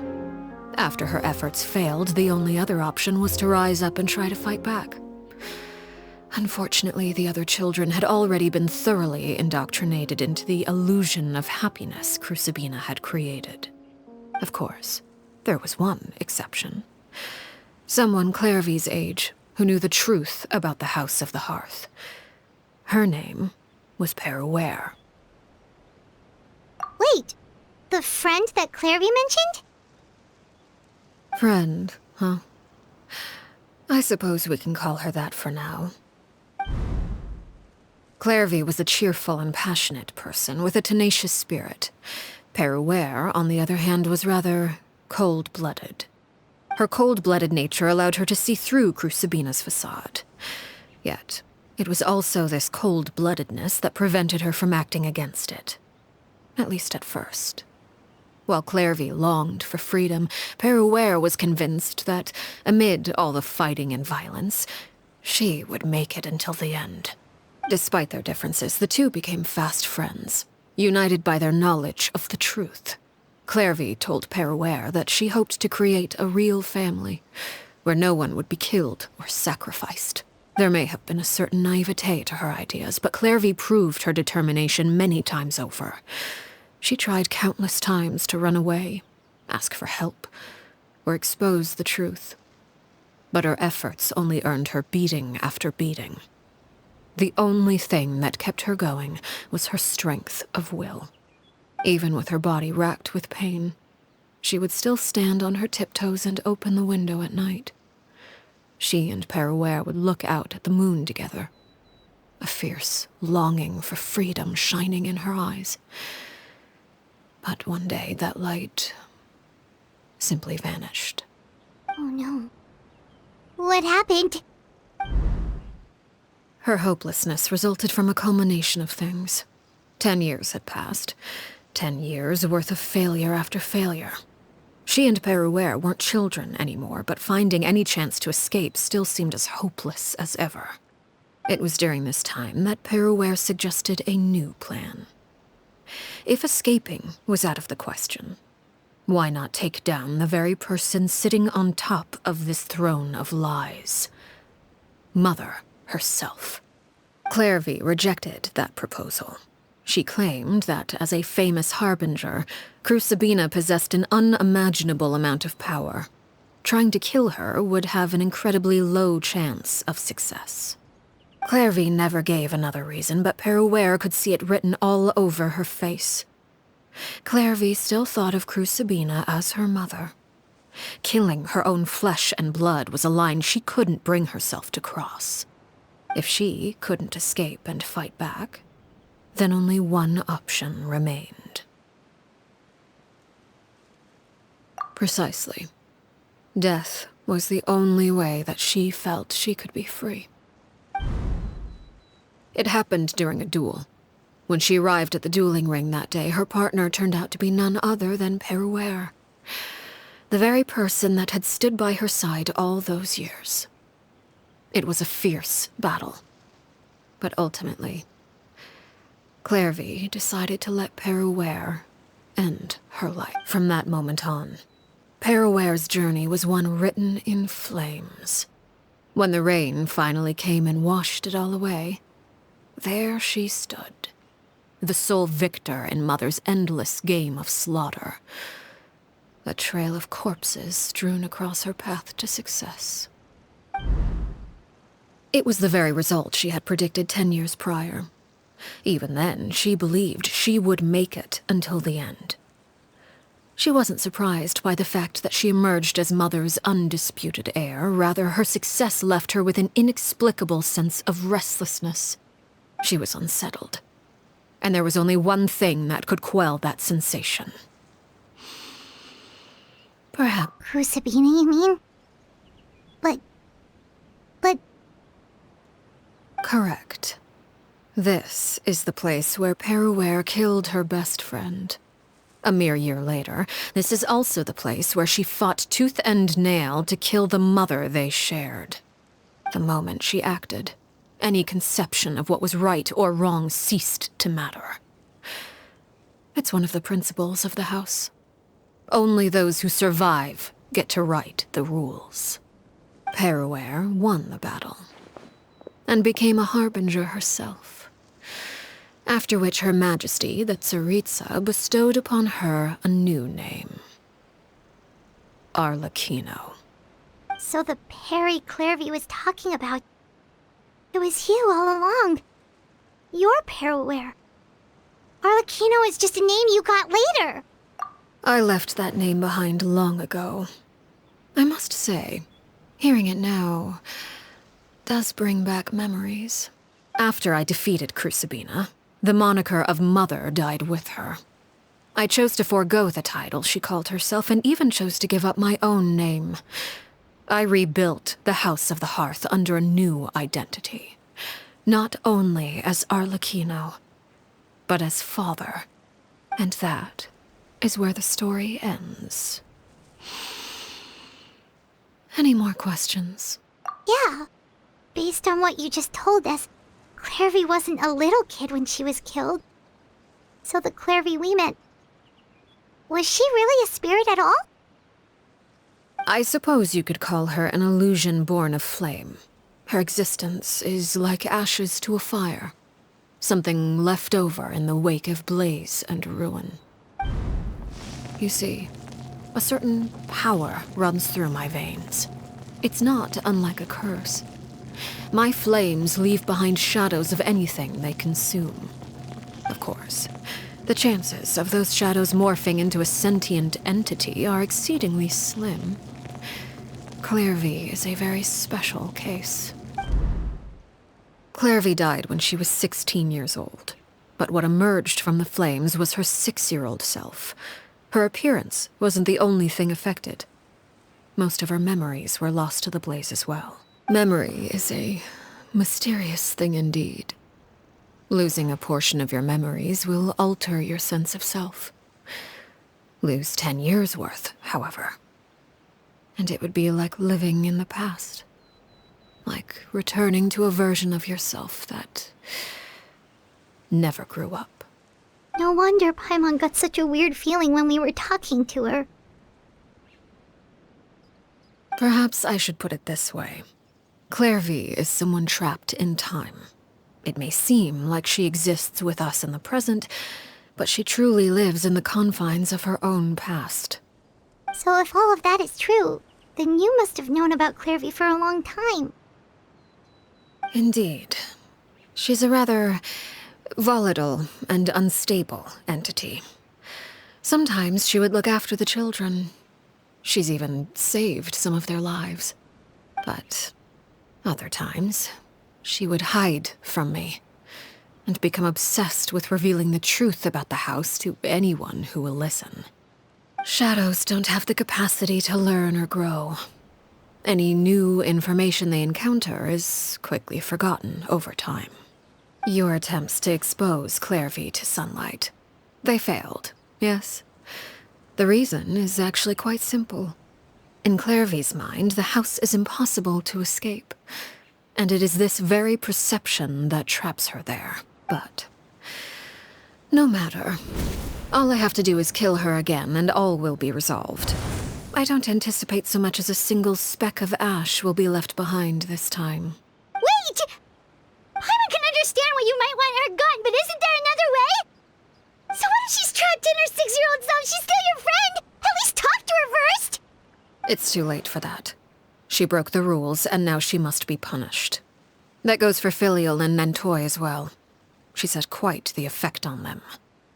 After her efforts failed, the only other option was to rise up and try to fight back. Unfortunately, the other children had already been thoroughly indoctrinated into the illusion of happiness Crucabena had created. Of course, there was one exception. Someone Clervie's age who knew the truth about the House of the Hearth. Her name was Peruere. Wait, the friend that Clervie mentioned? Friend, huh? I suppose we can call her that for now. Clervie was a cheerful and passionate person with a tenacious spirit. Peruere, on the other hand, was rather cold-blooded. Her cold-blooded nature allowed her to see through Crucabena's facade. Yet, it was also this cold-bloodedness that prevented her from acting against it. At least at first. While Clervie longed for freedom, Peruere was convinced that, amid all the fighting and violence, she would make it until the end. Despite their differences, the two became fast friends, united by their knowledge of the truth. Clervie told Peruere that she hoped to create a real family, where no one would be killed or sacrificed. There may have been a certain naivete to her ideas, but Clervie proved her determination many times over. She tried countless times to run away, ask for help, or expose the truth. But her efforts only earned her beating after beating. The only thing that kept her going was her strength of will. Even with her body racked with pain, she would still stand on her tiptoes and open the window at night. She and Peruere would look out at the moon together, a fierce longing for freedom shining in her eyes. But one day that light simply vanished. Oh no. What happened? Her hopelessness resulted from a culmination of things. 10 years had passed. 10 years worth of failure after failure. She and Peruere weren't children anymore, but finding any chance to escape still seemed as hopeless as ever. It was during this time that Peruere suggested a new plan. If escaping was out of the question, why not take down the very person sitting on top of this throne of lies? Mother herself. Clervie rejected that proposal. She claimed that, as a famous harbinger, Crucabena possessed an unimaginable amount of power. Trying to kill her would have an incredibly low chance of success. Clervie never gave another reason, but Peruere could see it written all over her face. Clervie still thought of Crucabena as her mother. Killing her own flesh and blood was a line she couldn't bring herself to cross. If she couldn't escape and fight back, then only one option remained. Precisely. Death was the only way that she felt she could be free. It happened during a duel. When she arrived at the dueling ring that day, her partner turned out to be none other than Peruere, the very person that had stood by her side all those years. It was a fierce battle, but ultimately, Clervie decided to let Peruere end her life. From that moment on, Peruere's journey was one written in flames. When the rain finally came and washed it all away, there she stood, the sole victor in Mother's endless game of slaughter, a trail of corpses strewn across her path to success. It was the very result she had predicted 10 years prior. Even then, she believed she would make it until the end. She wasn't surprised by the fact that she emerged as Mother's undisputed heir. Rather, her success left her with an inexplicable sense of restlessness. She was unsettled, and there was only one thing that could quell that sensation. Perhaps. Crucabena, you mean? But... Correct. This is the place where Peruere killed her best friend. A mere year later, this is also the place where she fought tooth and nail to kill the mother they shared. The moment she acted, any conception of what was right or wrong ceased to matter. It's one of the principles of the house. Only those who survive get to write the rules. Peruere won the battle, and became a harbinger herself. After which Her Majesty, the Tsaritsa, bestowed upon her a new name. Arlecchino. So the Perrie Clervie was talking about... It was you all along. You're Peruere. Arlecchino is just a name you got later. I left that name behind long ago. I must say, hearing it now does bring back memories. After I defeated Crucabena, the moniker of Mother died with her. I chose to forego the title she called herself, and even chose to give up my own name. I rebuilt the House of the Hearth under a new identity. Not only as Arlecchino, but as father. And that is where the story ends. Any more questions? Yeah. Based on what you just told us, Clervie wasn't a little kid when she was killed. So the Clervie we met... Was she really a spirit at all? I suppose you could call her an illusion born of flame. Her existence is like ashes to a fire. Something left over in the wake of blaze and ruin. You see, a certain power runs through my veins. It's not unlike a curse. My flames leave behind shadows of anything they consume. Of course, the chances of those shadows morphing into a sentient entity are exceedingly slim. Clervie is a very special case. Clervie died when she was 16 years old, but what emerged from the flames was her 6-year-old self. Her appearance wasn't the only thing affected. Most of her memories were lost to the blaze as well. Memory is a mysterious thing indeed. Losing a portion of your memories will alter your sense of self. Lose 10 years' worth, however, and it would be like living in the past. Like returning to a version of yourself that never grew up. No wonder Paimon got such a weird feeling when we were talking to her. Perhaps I should put it this way. Clervie is someone trapped in time. It may seem like she exists with us in the present, but she truly lives in the confines of her own past. So if all of that is true, then you must have known about Clervie for a long time. Indeed. She's a rather volatile and unstable entity. Sometimes she would look after the children. She's even saved some of their lives. But other times, she would hide from me and become obsessed with revealing the truth about the house to anyone who will listen. Shadows don't have the capacity to learn or grow. Any new information they encounter is quickly forgotten over time. Your attempts to expose Clervie to sunlight, they failed, yes? The reason is actually quite simple. In Clervie's mind, the house is impossible to escape, and it is this very perception that traps her there. But no matter. All I have to do is kill her again, and all will be resolved. I don't anticipate so much as a single speck of ash will be left behind this time. Wait! Paimon can understand why you might want her gone, but isn't there another way? So what if she's trapped in her 6-year-old self? She's still your friend! At least talk to her first! It's too late for that. She broke the rules, and now she must be punished. That goes for Filial and Nantoy as well. She's had quite the effect on them.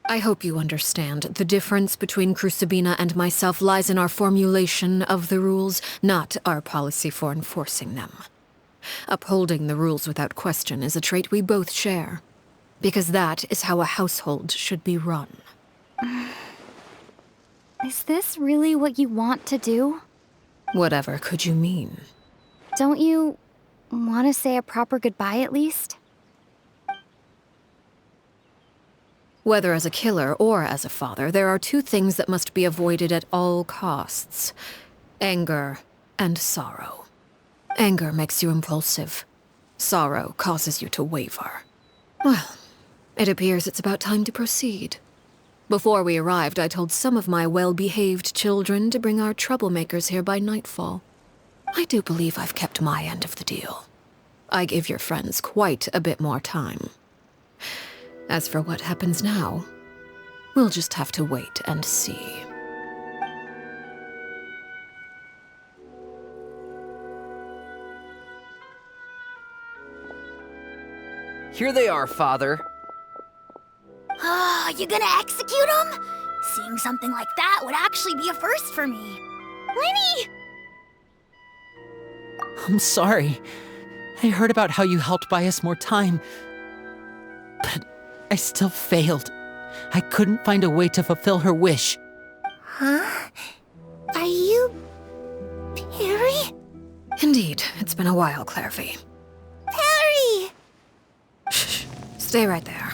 I hope you understand. The difference between Crucabena and myself lies in our formulation of the rules, not our policy for enforcing them. Upholding the rules without question is a trait we both share, because that is how a household should be run. Is this really what you want to do? Whatever could you mean? Don't you want to say a proper goodbye at least? Whether as a killer or as a father, there are two things that must be avoided at all costs: anger and sorrow. Anger makes you impulsive. Sorrow causes you to waver. Well, it appears it's about time to proceed. Before we arrived, I told some of my well-behaved children to bring our troublemakers here by nightfall. I do believe I've kept my end of the deal. I give your friends quite a bit more time. As for what happens now, we'll just have to wait and see. Here they are, Father. You gonna execute him? Seeing something like that would actually be a first for me. Lyney! I'm sorry. I heard about how you helped buy us more time. But I still failed. I couldn't find a way to fulfill her wish. Huh? Are you... Perrie? Indeed, it's been a while, Clervie. Perrie! Shh, stay right there.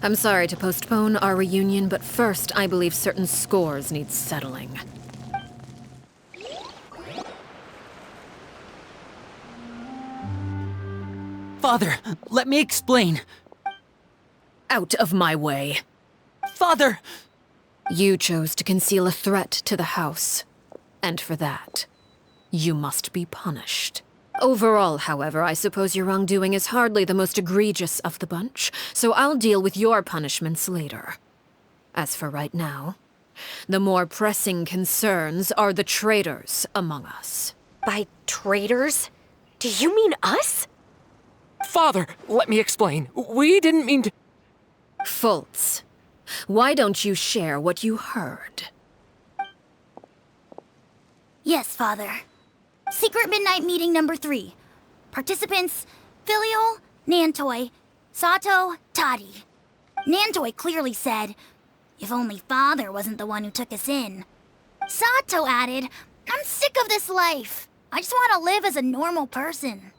I'm sorry to postpone our reunion, but first I believe certain scores need settling. Father, let me explain. Out of my way. Father! You chose to conceal a threat to the house, and for that, you must be punished. Overall, however, I suppose your wrongdoing is hardly the most egregious of the bunch, so I'll deal with your punishments later. As for right now, the more pressing concerns are the traitors among us. By traitors? Do you mean us? Father, let me explain. We didn't mean to... Fultz, why don't you share what you heard? Yes, Father. Secret Midnight Meeting number 3. Participants, Filial, Nantoy, Sato, Toddy. Nantoy clearly said, if only Father wasn't the one who took us in. Sato added, I'm sick of this life. I just want to live as a normal person.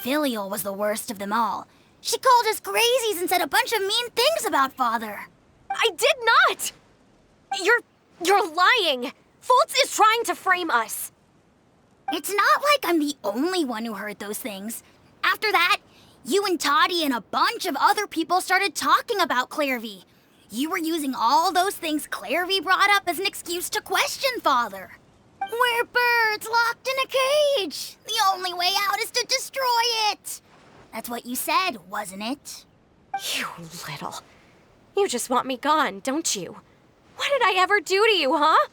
Filial was the worst of them all. She called us crazies and said a bunch of mean things about Father. I did not! You're lying! Fultz is trying to frame us. It's not like I'm the only one who heard those things. After that, you and Toddy and a bunch of other people started talking about Clervie. You were using all those things Clervie brought up as an excuse to question Father. We're birds locked in a cage. The only way out is to destroy it. That's what you said, wasn't it? You little... You just want me gone, don't you? What did I ever do to you, huh?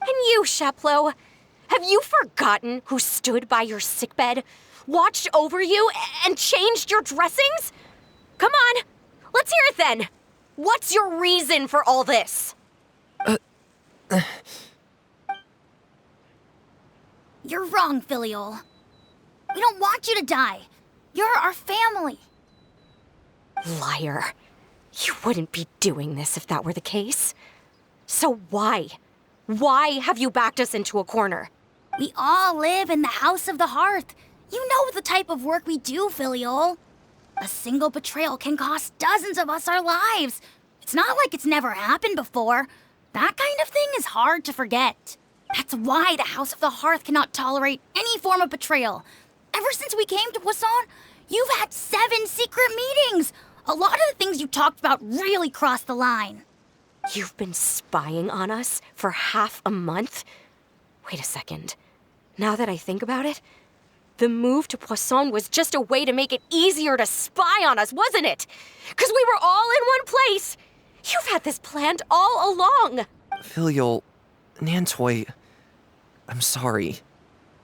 And you, Sheplo, have you forgotten who stood by your sickbed, watched over you, and changed your dressings? Come on, let's hear it then. What's your reason for all this? You're wrong, Filial. We don't want you to die. You're our family. Liar. You wouldn't be doing this if that were the case. So why? Why have you backed us into a corner? We all live in the House of the Hearth. You know the type of work we do, Filial. A single betrayal can cost dozens of us our lives. It's not like it's never happened before. That kind of thing is hard to forget. That's why the House of the Hearth cannot tolerate any form of betrayal. Ever since we came to Poisson, you've had 7 secret meetings. A lot of the things you talked about really crossed the line. You've been spying on us for half a month? Wait a second. Now that I think about it, the move to Poisson was just a way to make it easier to spy on us, wasn't it? Because we were all in one place. You've had this planned all along. Filial, Nantoy, I'm sorry.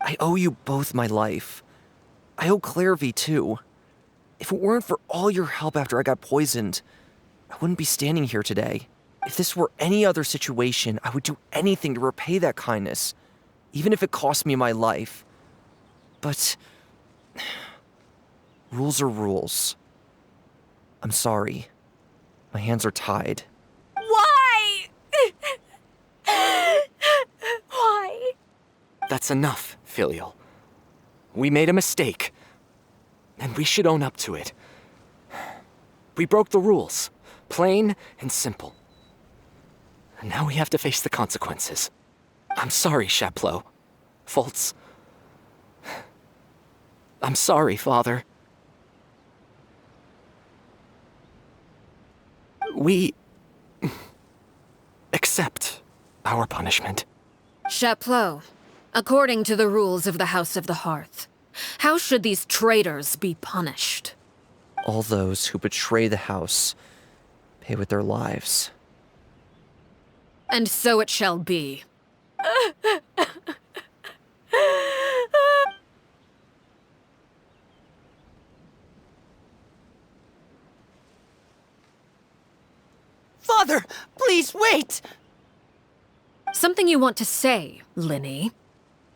I owe you both my life. I owe Clervie too. If it weren't for all your help after I got poisoned, I wouldn't be standing here today. If this were any other situation, I would do anything to repay that kindness, even if it cost me my life. But rules are rules. I'm sorry. My hands are tied. Why? Why? That's enough, Filial. We made a mistake, and we should own up to it. We broke the rules, plain and simple. And now we have to face the consequences. I'm sorry, Chapleau. Fultz. I'm sorry, Father. We accept our punishment. Chapleau, according to the rules of the House of the Hearth, how should these traitors be punished? All those who betray the house pay with their lives. And so it shall be. Father, please wait! Something you want to say, Lyney?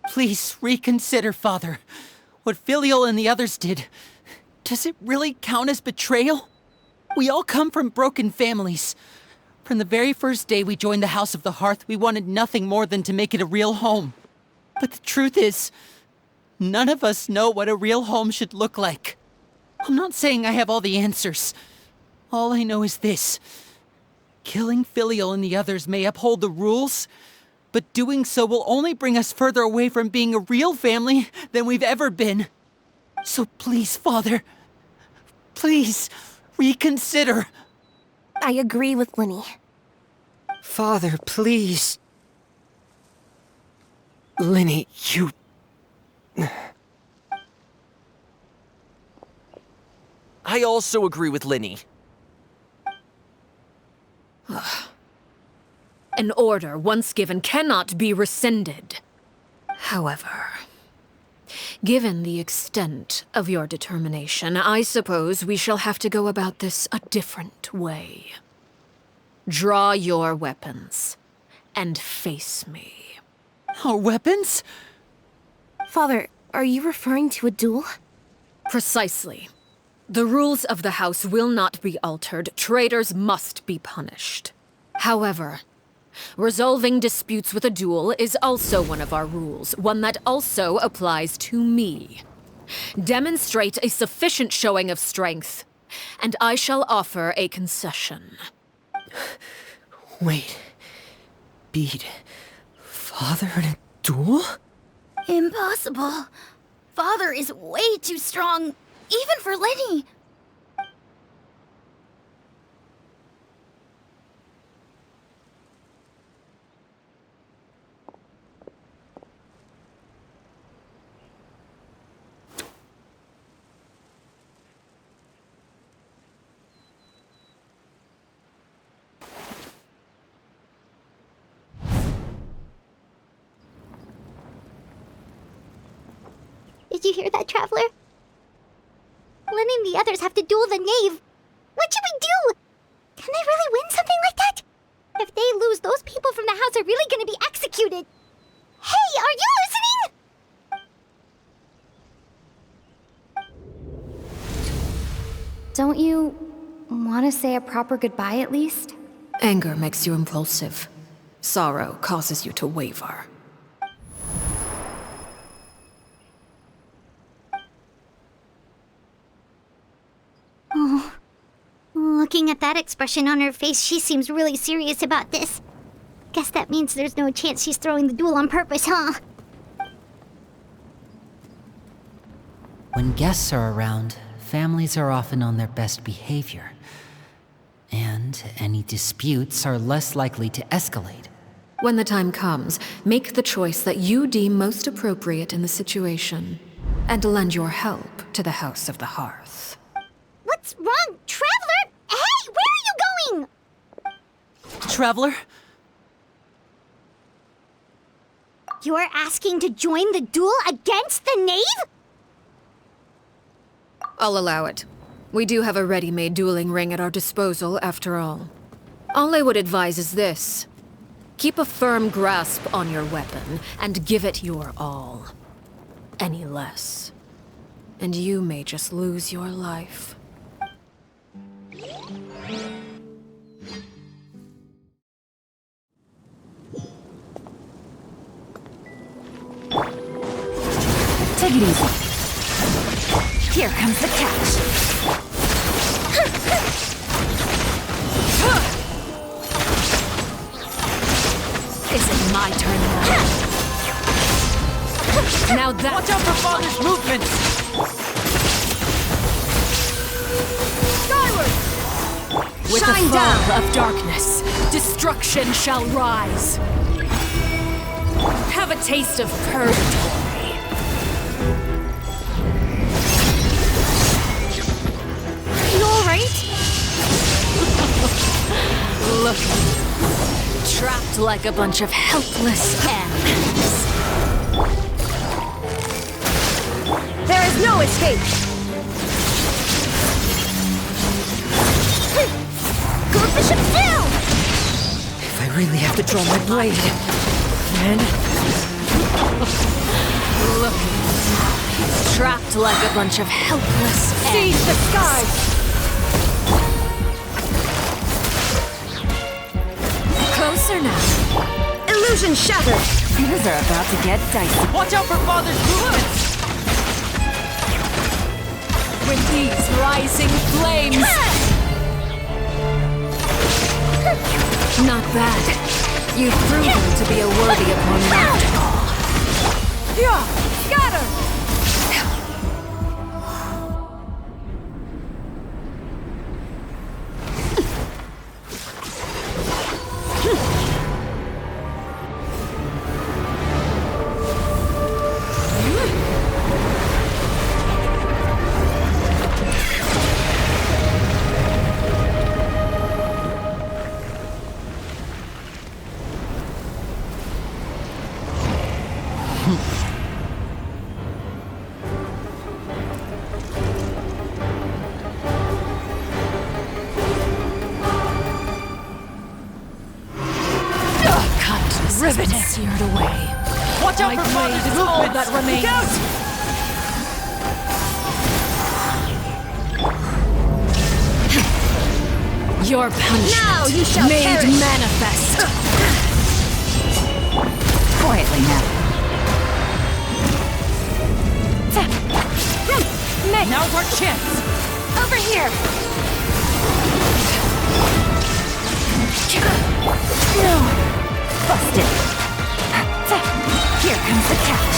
Please reconsider, Father. What Filial and the others did, does it really count as betrayal? We all come from broken families. From the very first day we joined the House of the Hearth, we wanted nothing more than to make it a real home. But the truth is, none of us know what a real home should look like. I'm not saying I have all the answers. All I know is this. Killing Filial and the others may uphold the rules, but doing so will only bring us further away from being a real family than we've ever been. So please, Father, please reconsider. I agree with Lyney. Father, please. Lyney, you... I also agree with Lyney. An order once given cannot be rescinded. However, given the extent of your determination, I suppose we shall have to go about this a different way. Draw your weapons and face me. Our weapons? Father, are you referring to a duel? Precisely. The rules of the house will not be altered. Traitors must be punished. However, resolving disputes with a duel is also one of our rules, one that also applies to me. Demonstrate a sufficient showing of strength, and I shall offer a concession. Wait. Beat Father in a duel? Impossible. Father is way too strong, even for Lyney. Did you hear that, Traveler? Lyney and the others have to duel the Knave. What should we do? Can they really win something like that? If they lose, those people from the house are really gonna be executed. Hey, are you listening? Don't you want to say a proper goodbye at least? Anger makes you impulsive. Sorrow causes you to waver. Oh. Looking at that expression on her face, she seems really serious about this. Guess that means there's no chance she's throwing the duel on purpose, huh? When guests are around, families are often on their best behavior. And any disputes are less likely to escalate. When the time comes, make the choice that you deem most appropriate in the situation, and lend your help to the House of the Hearth. What's wrong, Traveler? Hey, where are you going? Traveler? You're asking to join the duel against the Knave? I'll allow it. We do have a ready-made dueling ring at our disposal, after all. All I would advise is this. Keep a firm grasp on your weapon, and give it your all. Any less, and you may just lose your life. Take it easy. Here comes the catch. Is it my turn now? Now that— Watch out for Father's movements! Skyward! With Shine the fall down. of darkness, destruction shall rise. Have a taste of Purgatory. You alright? Look. Trapped like a bunch of helpless animals. There is no escape! Go Bishop down! If I really have to draw my blade, then... Look. Trapped like a bunch of helpless animals. Seize the skies! Closer now. Illusion shattered! Things are about to get dicey. Watch out for Father's movements! With these rising flames. Not bad. You've proven to be a worthy opponent after all. Yeah! Scatter! Riveted. Seared away. Watch out for Father's movements! That remains. Your punishment Now you shall made perish. manifest. Quietly now. Now's our chance! Over here! Busted. Here comes the catch.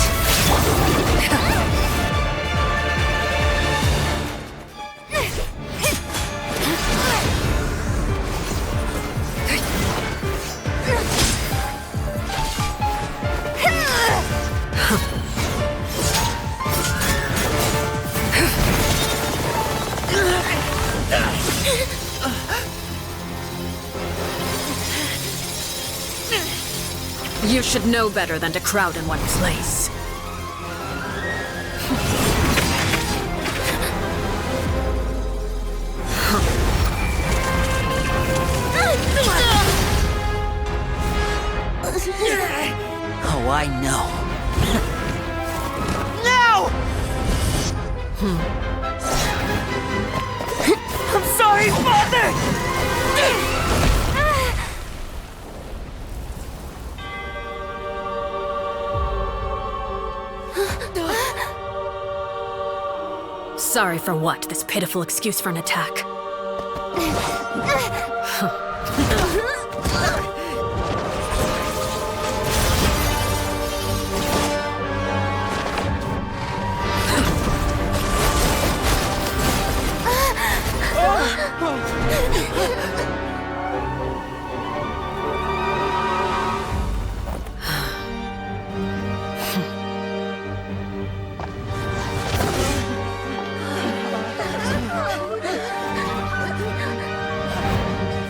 You should know better than to crowd in one place. Oh, I know. Now! Sorry for what? This pitiful excuse for an attack.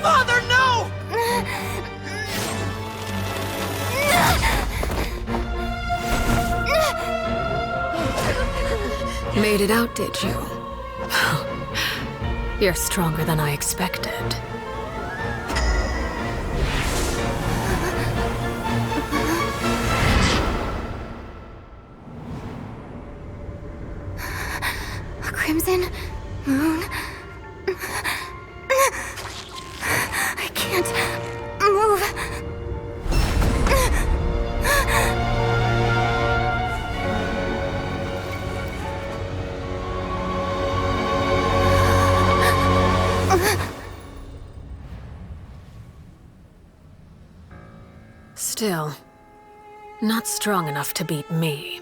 Father, no! Made it out, did you? You're stronger than I expected. A crimson moon. I can't move. Still, not strong enough to beat me.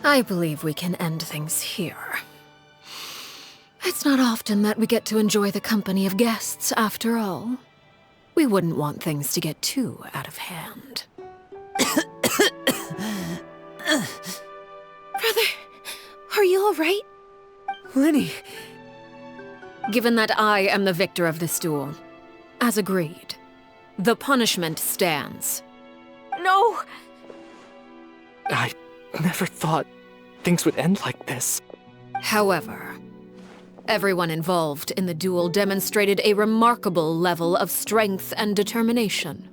I believe we can end things here. It's not often that we get to enjoy the company of guests, after all. We wouldn't want things to get too out of hand. Brother, are you all right? Lyney! Given that I am the victor of this duel, as agreed, the punishment stands. No! I never thought things would end like this. However, everyone involved in the duel demonstrated a remarkable level of strength and determination.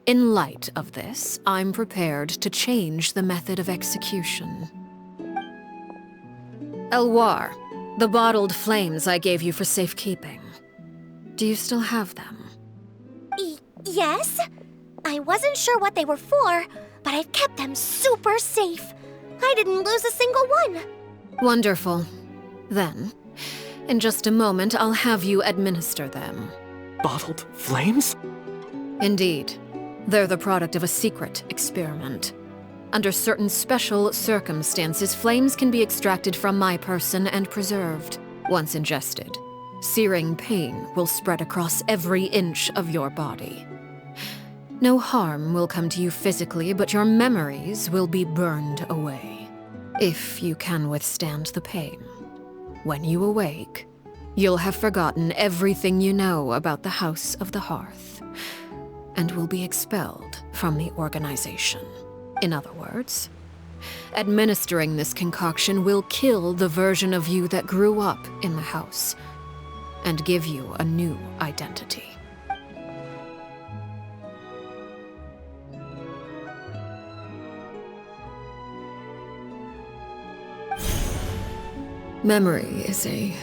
In light of this, I'm prepared to change the method of execution. Elwar, the bottled flames I gave you for safekeeping. Do you still have them? Yes? I wasn't sure what they were for, but I've kept them super safe. I didn't lose a single one. Wonderful. Then, in just a moment, I'll have you administer them. Bottled flames? Indeed. They're the product of a secret experiment. Under certain special circumstances, flames can be extracted from my person and preserved. Once ingested, searing pain will spread across every inch of your body. No harm will come to you physically, but your memories will be burned away. If you can withstand the pain. When you awake, you'll have forgotten everything you know about the House of the Hearth, and will be expelled from the organization. In other words, administering this concoction will kill the version of you that grew up in the house, and give you a new identity. Memory is a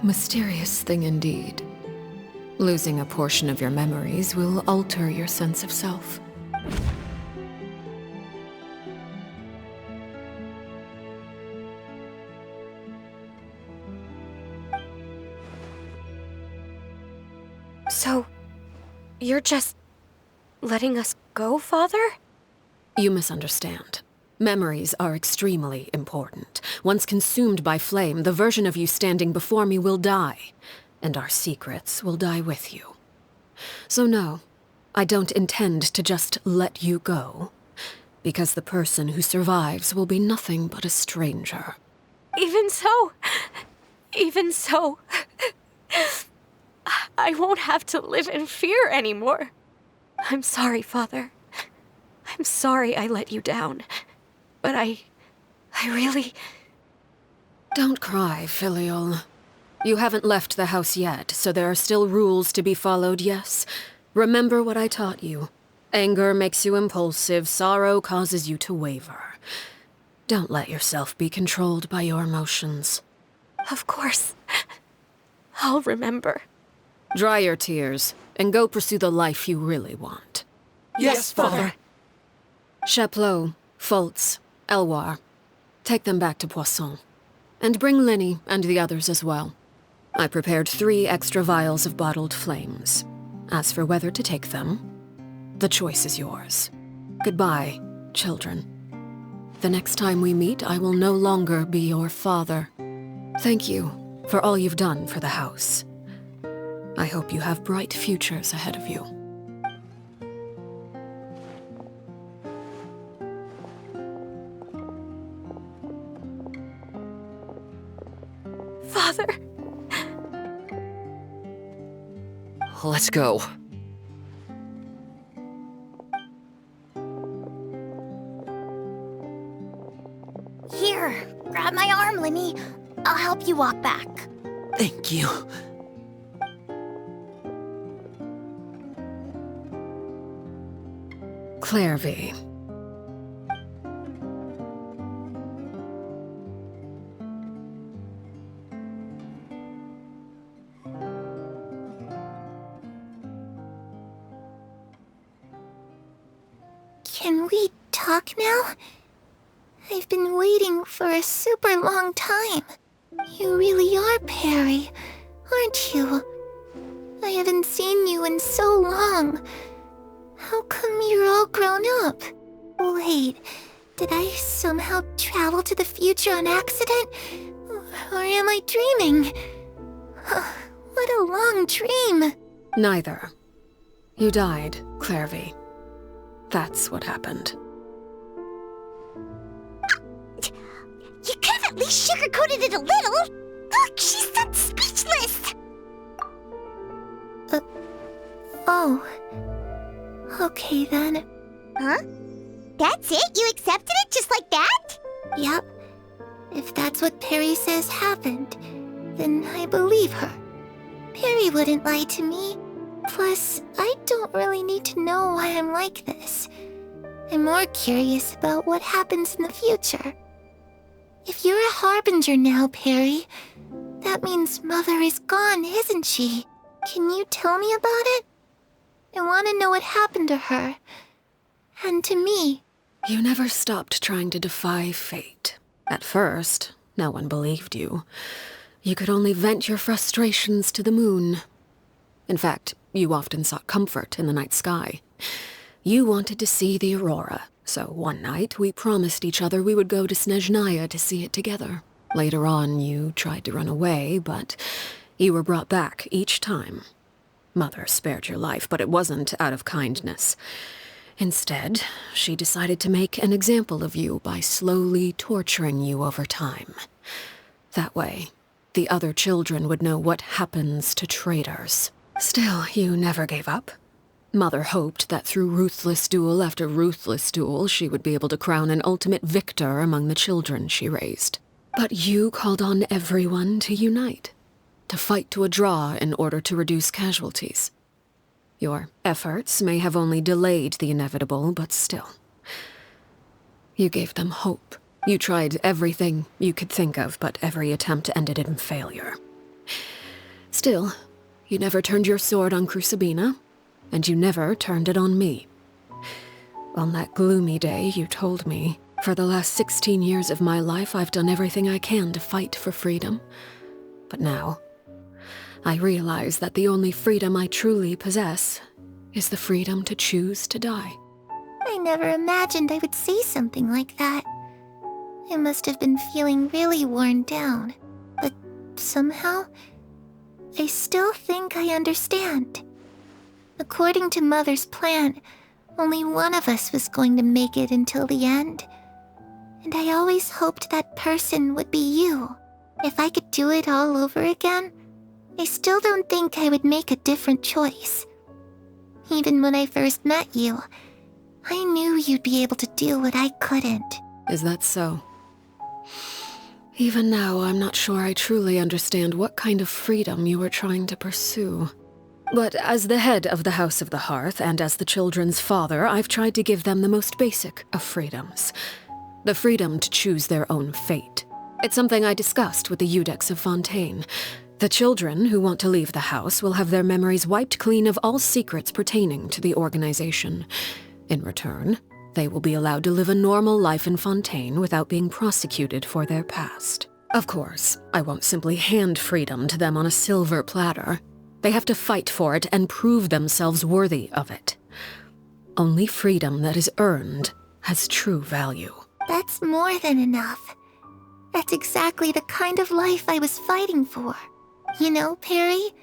mysterious thing indeed. Losing a portion of your memories will alter your sense of self. So, you're just letting us go, Father? You misunderstand. Memories are extremely important. Once consumed by flame, the version of you standing before me will die, and our secrets will die with you. So no, I don't intend to just let you go, because the person who survives will be nothing but a stranger. Even so, I won't have to live in fear anymore. I'm sorry, Father. I'm sorry I let you down. But I really... Don't cry, Filial. You haven't left the house yet, so there are still rules to be followed, yes? Remember what I taught you. Anger makes you impulsive, sorrow causes you to waver. Don't let yourself be controlled by your emotions. Of course. I'll remember. Dry your tears, and go pursue the life you really want. Yes, Father. Chapleau, Foltz, Elwar. Take them back to Poisson. And bring Lyney and the others as well. I prepared 3 extra vials of bottled flames. As for whether to take them, the choice is yours. Goodbye, children. The next time we meet, I will no longer be your father. Thank you for all you've done for the house. I hope you have bright futures ahead of you. Father. Let's go. Here, grab my arm, Lyney. I'll help you walk back. Thank you. Clervie. Can we talk now? I've been waiting for a super long time. You really are Perrie, aren't you? I haven't seen you in so long. How come you're all grown up? Wait, did I somehow travel to the future on accident? Or am I dreaming? What a long dream. Neither. You died, Clervie. That's what happened. You could have at least sugarcoated it a little. Look, she's so speechless. Oh. Okay then. Huh? That's it? You accepted it just like that? Yep. If that's what Perrie says happened, then I believe her. Perrie wouldn't lie to me. Plus, I don't really need to know why I'm like this. I'm more curious about what happens in the future. If you're a harbinger now, Perrie, that means Mother is gone, isn't she? Can you tell me about it? I want to know what happened to her. And to me. You never stopped trying to defy fate. At first, no one believed you. You could only vent your frustrations to the moon. In fact, you often sought comfort in the night sky. You wanted to see the aurora, so one night we promised each other we would go to Snezhnaya to see it together. Later on, you tried to run away, but you were brought back each time. Mother spared your life, but it wasn't out of kindness. Instead, she decided to make an example of you by slowly torturing you over time. That way, the other children would know what happens to traitors. Still, you never gave up. Mother hoped that through ruthless duel after ruthless duel, she would be able to crown an ultimate victor among the children she raised. But you called on everyone to unite, to fight to a draw in order to reduce casualties. Your efforts may have only delayed the inevitable, but still. You gave them hope. You tried everything you could think of, but every attempt ended in failure. Still, you never turned your sword on Crucabena, and you never turned it on me. On that gloomy day, you told me, for the last 16 years of my life, I've done everything I can to fight for freedom. But now, I realize that the only freedom I truly possess is the freedom to choose to die. I never imagined I would say something like that. I must have been feeling really worn down, but somehow, I still think I understand. According to Mother's plan, only one of us was going to make it until the end. And I always hoped that person would be you. If I could do it all over again, I still don't think I would make a different choice. Even when I first met you, I knew you'd be able to do what I couldn't. Is that so? Even now, I'm not sure I truly understand what kind of freedom you are trying to pursue. But as the head of the House of the Hearth, and as the children's father, I've tried to give them the most basic of freedoms. The freedom to choose their own fate. It's something I discussed with the Iudex of Fontaine. The children who want to leave the house will have their memories wiped clean of all secrets pertaining to the organization. In return, they will be allowed to live a normal life in Fontaine without being prosecuted for their past. Of course, I won't simply hand freedom to them on a silver platter. They have to fight for it and prove themselves worthy of it. Only freedom that is earned has true value. That's more than enough. That's exactly the kind of life I was fighting for. You know, Perrie,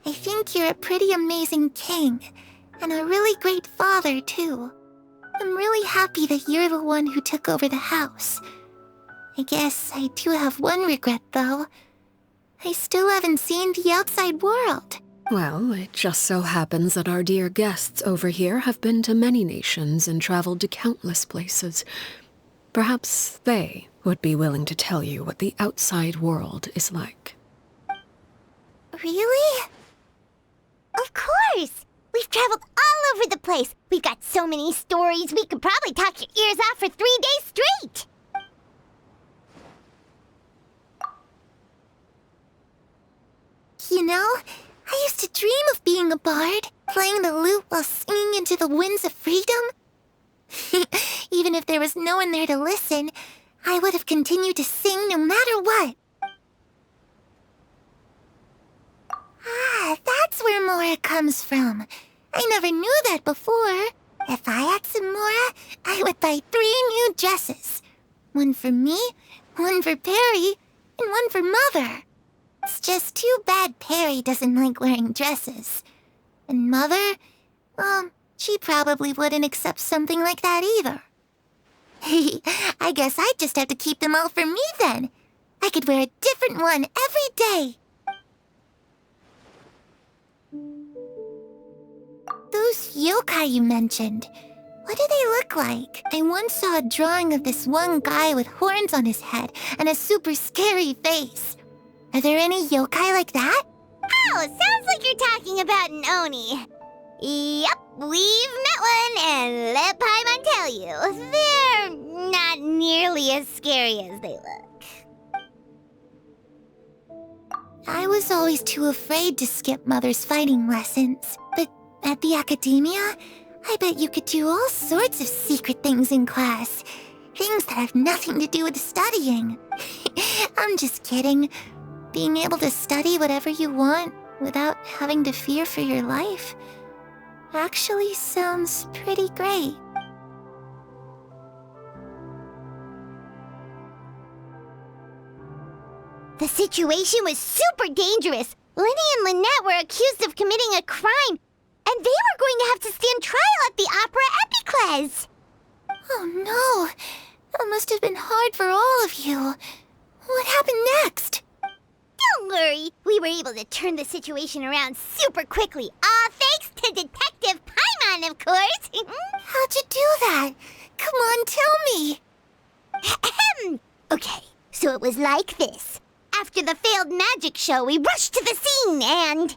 I think you're a pretty amazing king, and a really great father, too. I'm really happy that you're the one who took over the house. I guess I do have one regret, though. I still haven't seen the outside world. Well, it just so happens that our dear guests over here have been to many nations and traveled to countless places. Perhaps they would be willing to tell you what the outside world is like. Really? Of course! We've traveled all over the place. We've got so many stories, we could probably talk your ears off for 3 days straight. You know, I used to dream of being a bard, playing the lute while singing into the winds of freedom. Even if there was no one there to listen, I would have continued to sing no matter what. Ah, that's where Mora comes from. I never knew that before. If I had some Mora, I would buy 3 new dresses. One for me, one for Perrie, and one for Mother. It's just too bad Perrie doesn't like wearing dresses. And Mother, well, she probably wouldn't accept something like that either. I guess I'd just have to keep them all for me then. I could wear a different one every day. Those yokai you mentioned, what do they look like? I once saw a drawing of this one guy with horns on his head and a super scary face. Are there any yokai like that? Oh, sounds like you're talking about an Oni. Yep, we've met one, and let Paimon tell you, they're not nearly as scary as they look. I was always too afraid to skip Mother's fighting lessons, but at the academia, I bet you could do all sorts of secret things in class. Things that have nothing to do with studying. I'm just kidding. Being able to study whatever you want without having to fear for your life actually sounds pretty great. The situation was super dangerous. Lyney and Lynette were accused of committing a crime, and they were going to have to stand trial at the Opera Epicles. Oh no, that must have been hard for all of you. What happened next? Don't worry, we were able to turn the situation around super quickly, all thanks to Detective Paimon, of course. How'd you do that? Come on, tell me. Okay, so it was like this. After the failed magic show, we rushed to the scene and...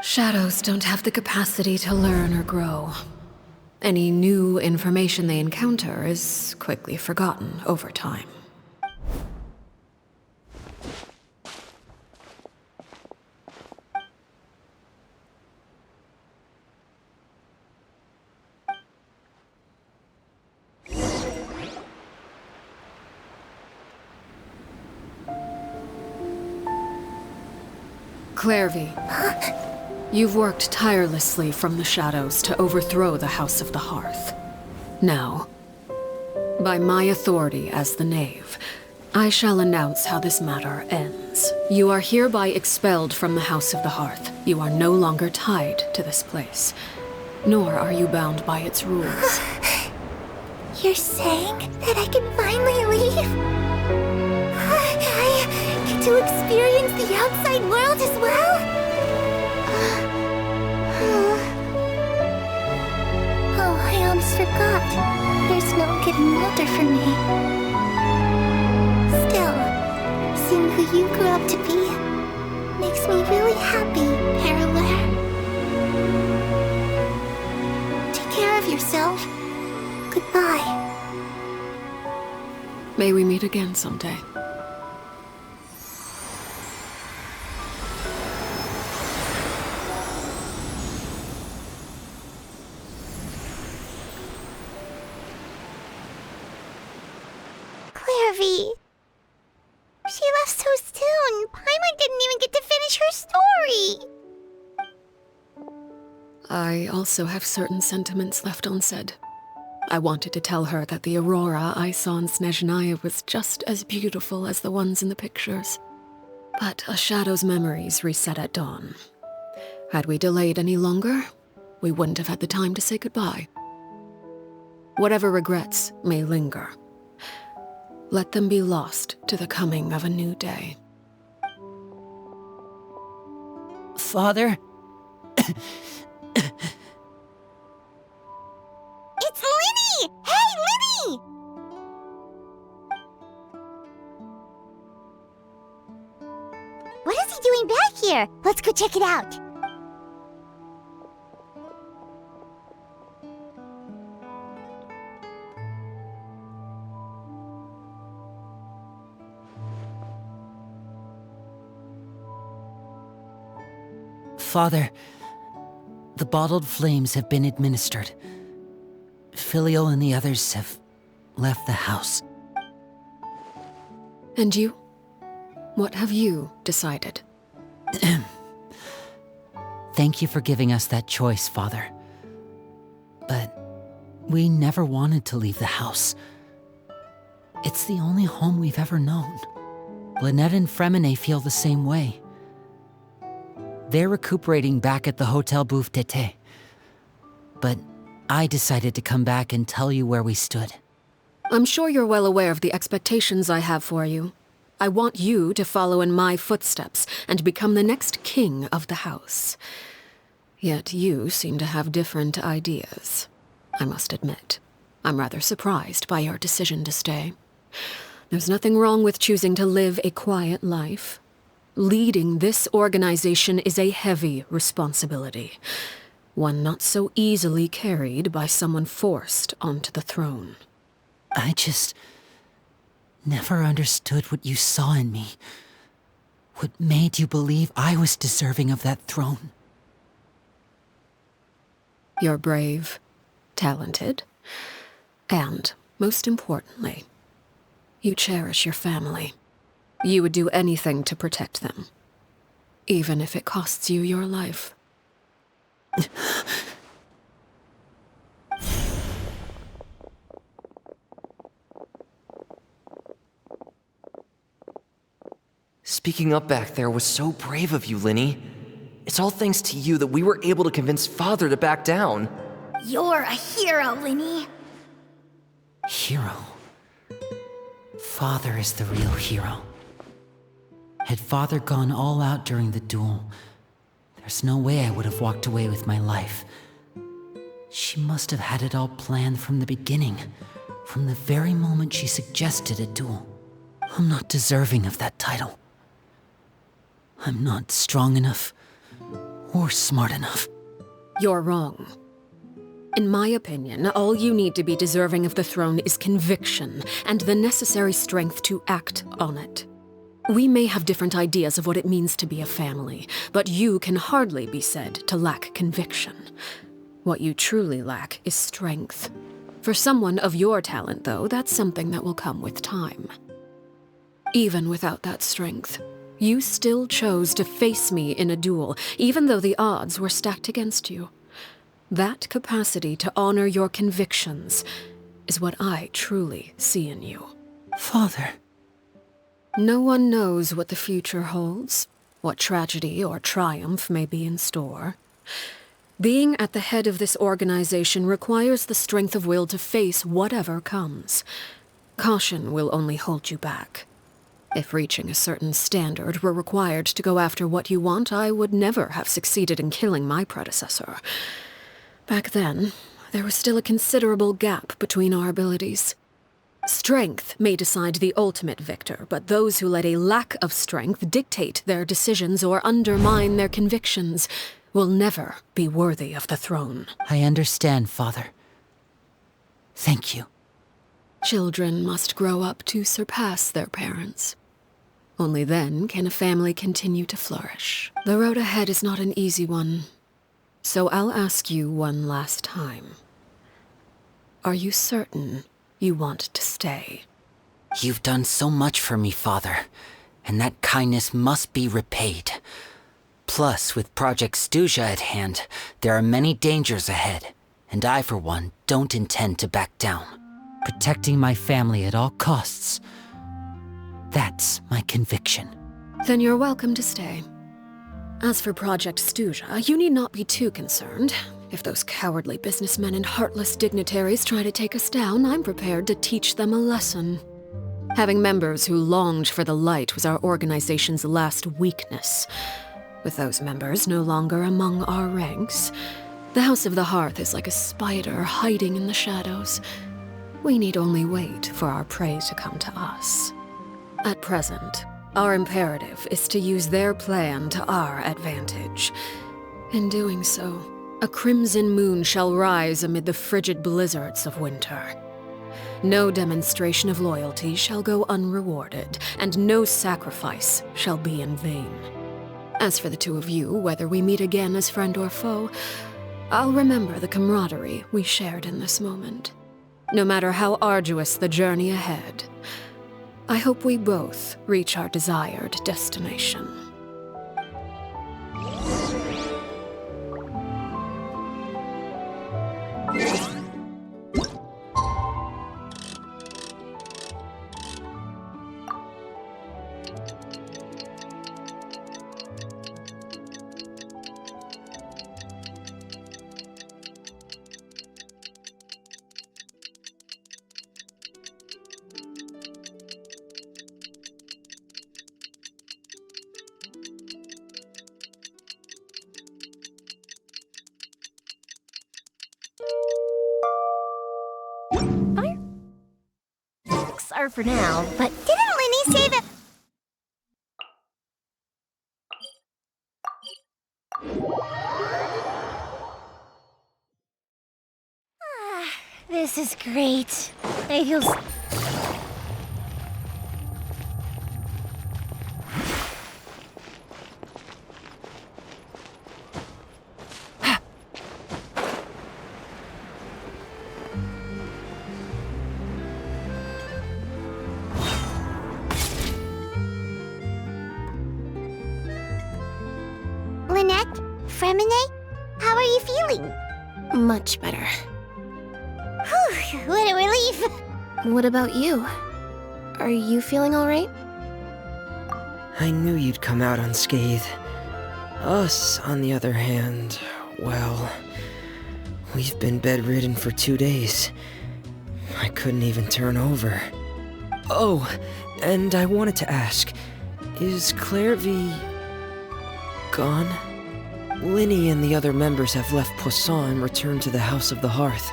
Shadows don't have the capacity to learn or grow. Any new information they encounter is quickly forgotten over time. Clervie. You've worked tirelessly from the shadows to overthrow the House of the Hearth. Now, by my authority as the Knave, I shall announce how this matter ends. You are hereby expelled from the House of the Hearth. You are no longer tied to this place, nor are you bound by its rules. You're saying that I can finally leave? I get to experience the outside world as well? forgot. There's no getting older for me. Still, seeing who you grew up to be makes me really happy, Peruere. Take care of yourself. Goodbye. May we meet again someday. Clervie. She left so soon. Paimon didn't even get to finish her story. I also have certain sentiments left unsaid. I wanted to tell her that the aurora I saw in Snezhnaya was just as beautiful as the ones in the pictures. But a shadow's memories reset at dawn. Had we delayed any longer, we wouldn't have had the time to say goodbye. Whatever regrets may linger, let them be lost to the coming of a new day. Father? It's Lyney! Hey, Lyney! What is he doing back here? Let's go check it out. Father, the bottled flames have been administered. Filial and the others have left the house. And you? What have you decided? Thank you for giving us that choice, Father. But we never wanted to leave the house. It's the only home we've ever known. Lynette and Freminet feel the same way. They're recuperating back at the Hotel Bouffe d'été. But I decided to come back and tell you where we stood. I'm sure you're well aware of the expectations I have for you. I want you to follow in my footsteps and become the next king of the house. Yet you seem to have different ideas. I must admit, I'm rather surprised by your decision to stay. There's nothing wrong with choosing to live a quiet life. Leading this organization is a heavy responsibility, one not so easily carried by someone forced onto the throne. I just never understood what you saw in me. What made you believe I was deserving of that throne? You're brave, talented, and, most importantly, you cherish your family. You would do anything to protect them, even if it costs you your life. Speaking up back there was so brave of you, Lyney. It's all thanks to you that we were able to convince Father to back down. You're a hero, Lyney. Hero? Father is the real hero. Had Father gone all out during the duel, there's no way I would have walked away with my life. She must have had it all planned from the beginning, from the very moment she suggested a duel. I'm not deserving of that title. I'm not strong enough, or smart enough. You're wrong. In my opinion, all you need to be deserving of the throne is conviction and the necessary strength to act on it. We may have different ideas of what it means to be a family, but you can hardly be said to lack conviction. What you truly lack is strength. For someone of your talent, though, that's something that will come with time. Even without that strength, you still chose to face me in a duel, even though the odds were stacked against you. That capacity to honor your convictions is what I truly see in you. Father. No one knows what the future holds, what tragedy or triumph may be in store. Being at the head of this organization requires the strength of will to face whatever comes. Caution will only hold you back. If reaching a certain standard were required to go after what you want, I would never have succeeded in killing my predecessor. Back then, there was still a considerable gap between our abilities. Strength may decide the ultimate victor, but those who let a lack of strength dictate their decisions or undermine their convictions will never be worthy of the throne. I understand, Father. Thank you. Children must grow up to surpass their parents. Only then can a family continue to flourish. The road ahead is not an easy one, so I'll ask you one last time. Are you certain you want to stay? You've done so much for me, Father, and that kindness must be repaid. Plus, with Project Stoua at hand, there are many dangers ahead, and I, for one, don't intend to back down. Protecting my family at all costs. That's my conviction. Then you're welcome to stay. As for Project Stoua, you need not be too concerned. If those cowardly businessmen and heartless dignitaries try to take us down, I'm prepared to teach them a lesson. Having members who longed for the light was our organization's last weakness. With those members no longer among our ranks, the House of the Hearth is like a spider hiding in the shadows. We need only wait for our prey to come to us. At present, our imperative is to use their plan to our advantage. In doing so, a crimson moon shall rise amid the frigid blizzards of winter. No demonstration of loyalty shall go unrewarded, and no sacrifice shall be in vain. As for the two of you, whether we meet again as friend or foe, I'll remember the camaraderie we shared in this moment. No matter how arduous the journey ahead, I hope we both reach our desired destination. Are for now, but didn't Lyney say that? This is great. I feel Lynette? Freminet? How are you feeling? Much better. Whew, what a relief! What about you? Are you feeling alright? I knew you'd come out unscathed. Us, on the other hand, well, we've been bedridden for 2 days. I couldn't even turn over. Oh, and I wanted to ask, is Clervie gone? Lyney and the other members have left Poisson and returned to the House of the Hearth.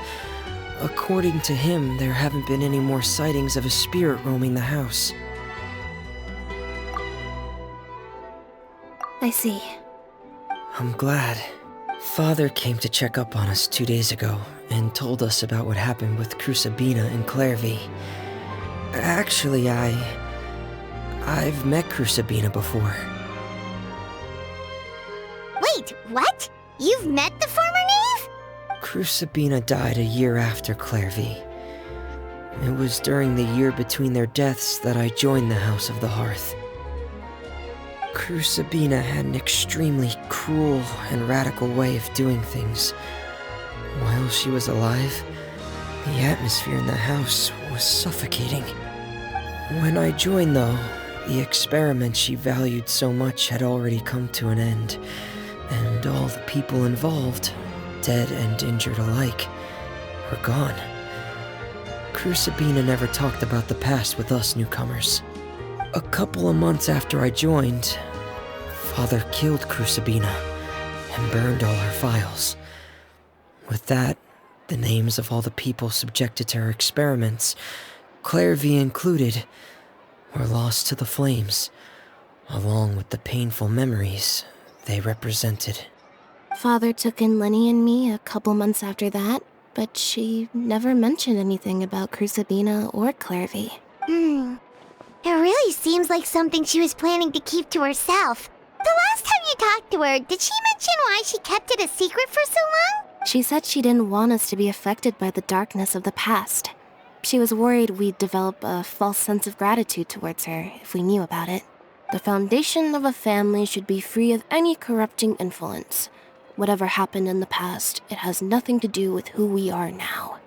According to him, there haven't been any more sightings of a spirit roaming the house. I see. I'm glad. Father came to check up on us 2 days ago and told us about what happened with Crucabena and Clervie. Actually, I've met Crucabena before. Wait, what? You've met the former Knave? Crucabena died a year after Clervie. It was during the year between their deaths that I joined the House of the Hearth. Crucabena had an extremely cruel and radical way of doing things. While she was alive, the atmosphere in the house was suffocating. When I joined, though, the experiment she valued so much had already come to an end, and all the people involved, dead and injured alike, were gone. Crucabena never talked about the past with us newcomers. A couple of months after I joined, Father killed Crucabena and burned all her files. With that, The names of all the people subjected to her experiments, Clervie included, were lost to the flames, along with the painful memories they represented. Father took in Lyney and me a couple months after that, but she never mentioned anything about Crucabena or Clervie. It really seems like something she was planning to keep to herself. The last time you talked to her, did she mention why she kept it a secret for so long? She said she didn't want us to be affected by the darkness of the past. She was worried we'd develop a false sense of gratitude towards her if we knew about it. The foundation of a family should be free of any corrupting influence. Whatever happened in the past, it has nothing to do with who we are now.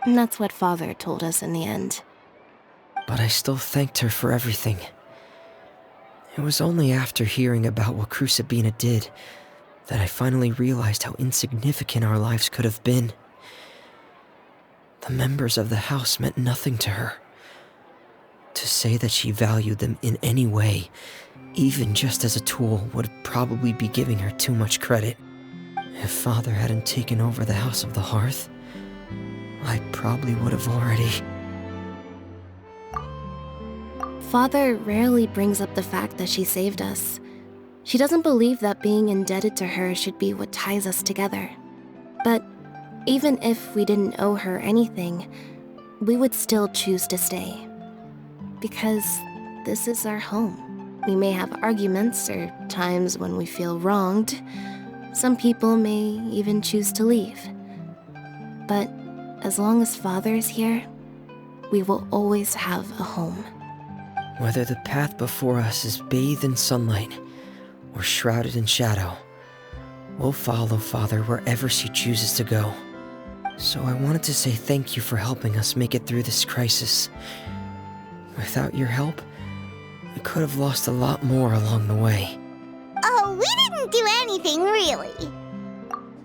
And that's what Father told us in the end. But I still thanked her for everything. It was only after hearing about what Crucabena did that I finally realized how insignificant our lives could have been. The members of the house meant nothing to her. To say that she valued them in any way, even just as a tool, would probably be giving her too much credit. If Father hadn't taken over the House of the Hearth, I probably would have already... Father rarely brings up the fact that she saved us. She doesn't believe that being indebted to her should be what ties us together. But even if we didn't owe her anything, we would still choose to stay. Because this is our home. We may have arguments or times when we feel wronged. Some people may even choose to leave. But as long as Father is here, we will always have a home. Whether the path before us is bathed in sunlight or shrouded in shadow, we'll follow Father wherever she chooses to go. So I wanted to say thank you for helping us make it through this crisis. Without your help, we could have lost a lot more along the way. Oh, we didn't do anything, really.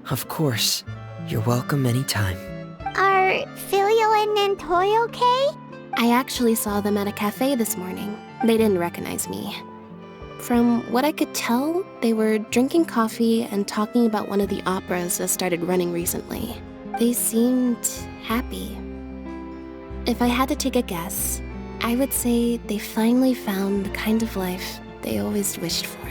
Of course. You're welcome anytime. Are Filial and Nantoy okay? I actually saw them at a cafe this morning. They didn't recognize me. From what I could tell, they were drinking coffee and talking about one of the operas that started running recently. They seemed happy. If I had to take a guess, I would say they finally found the kind of life they always wished for.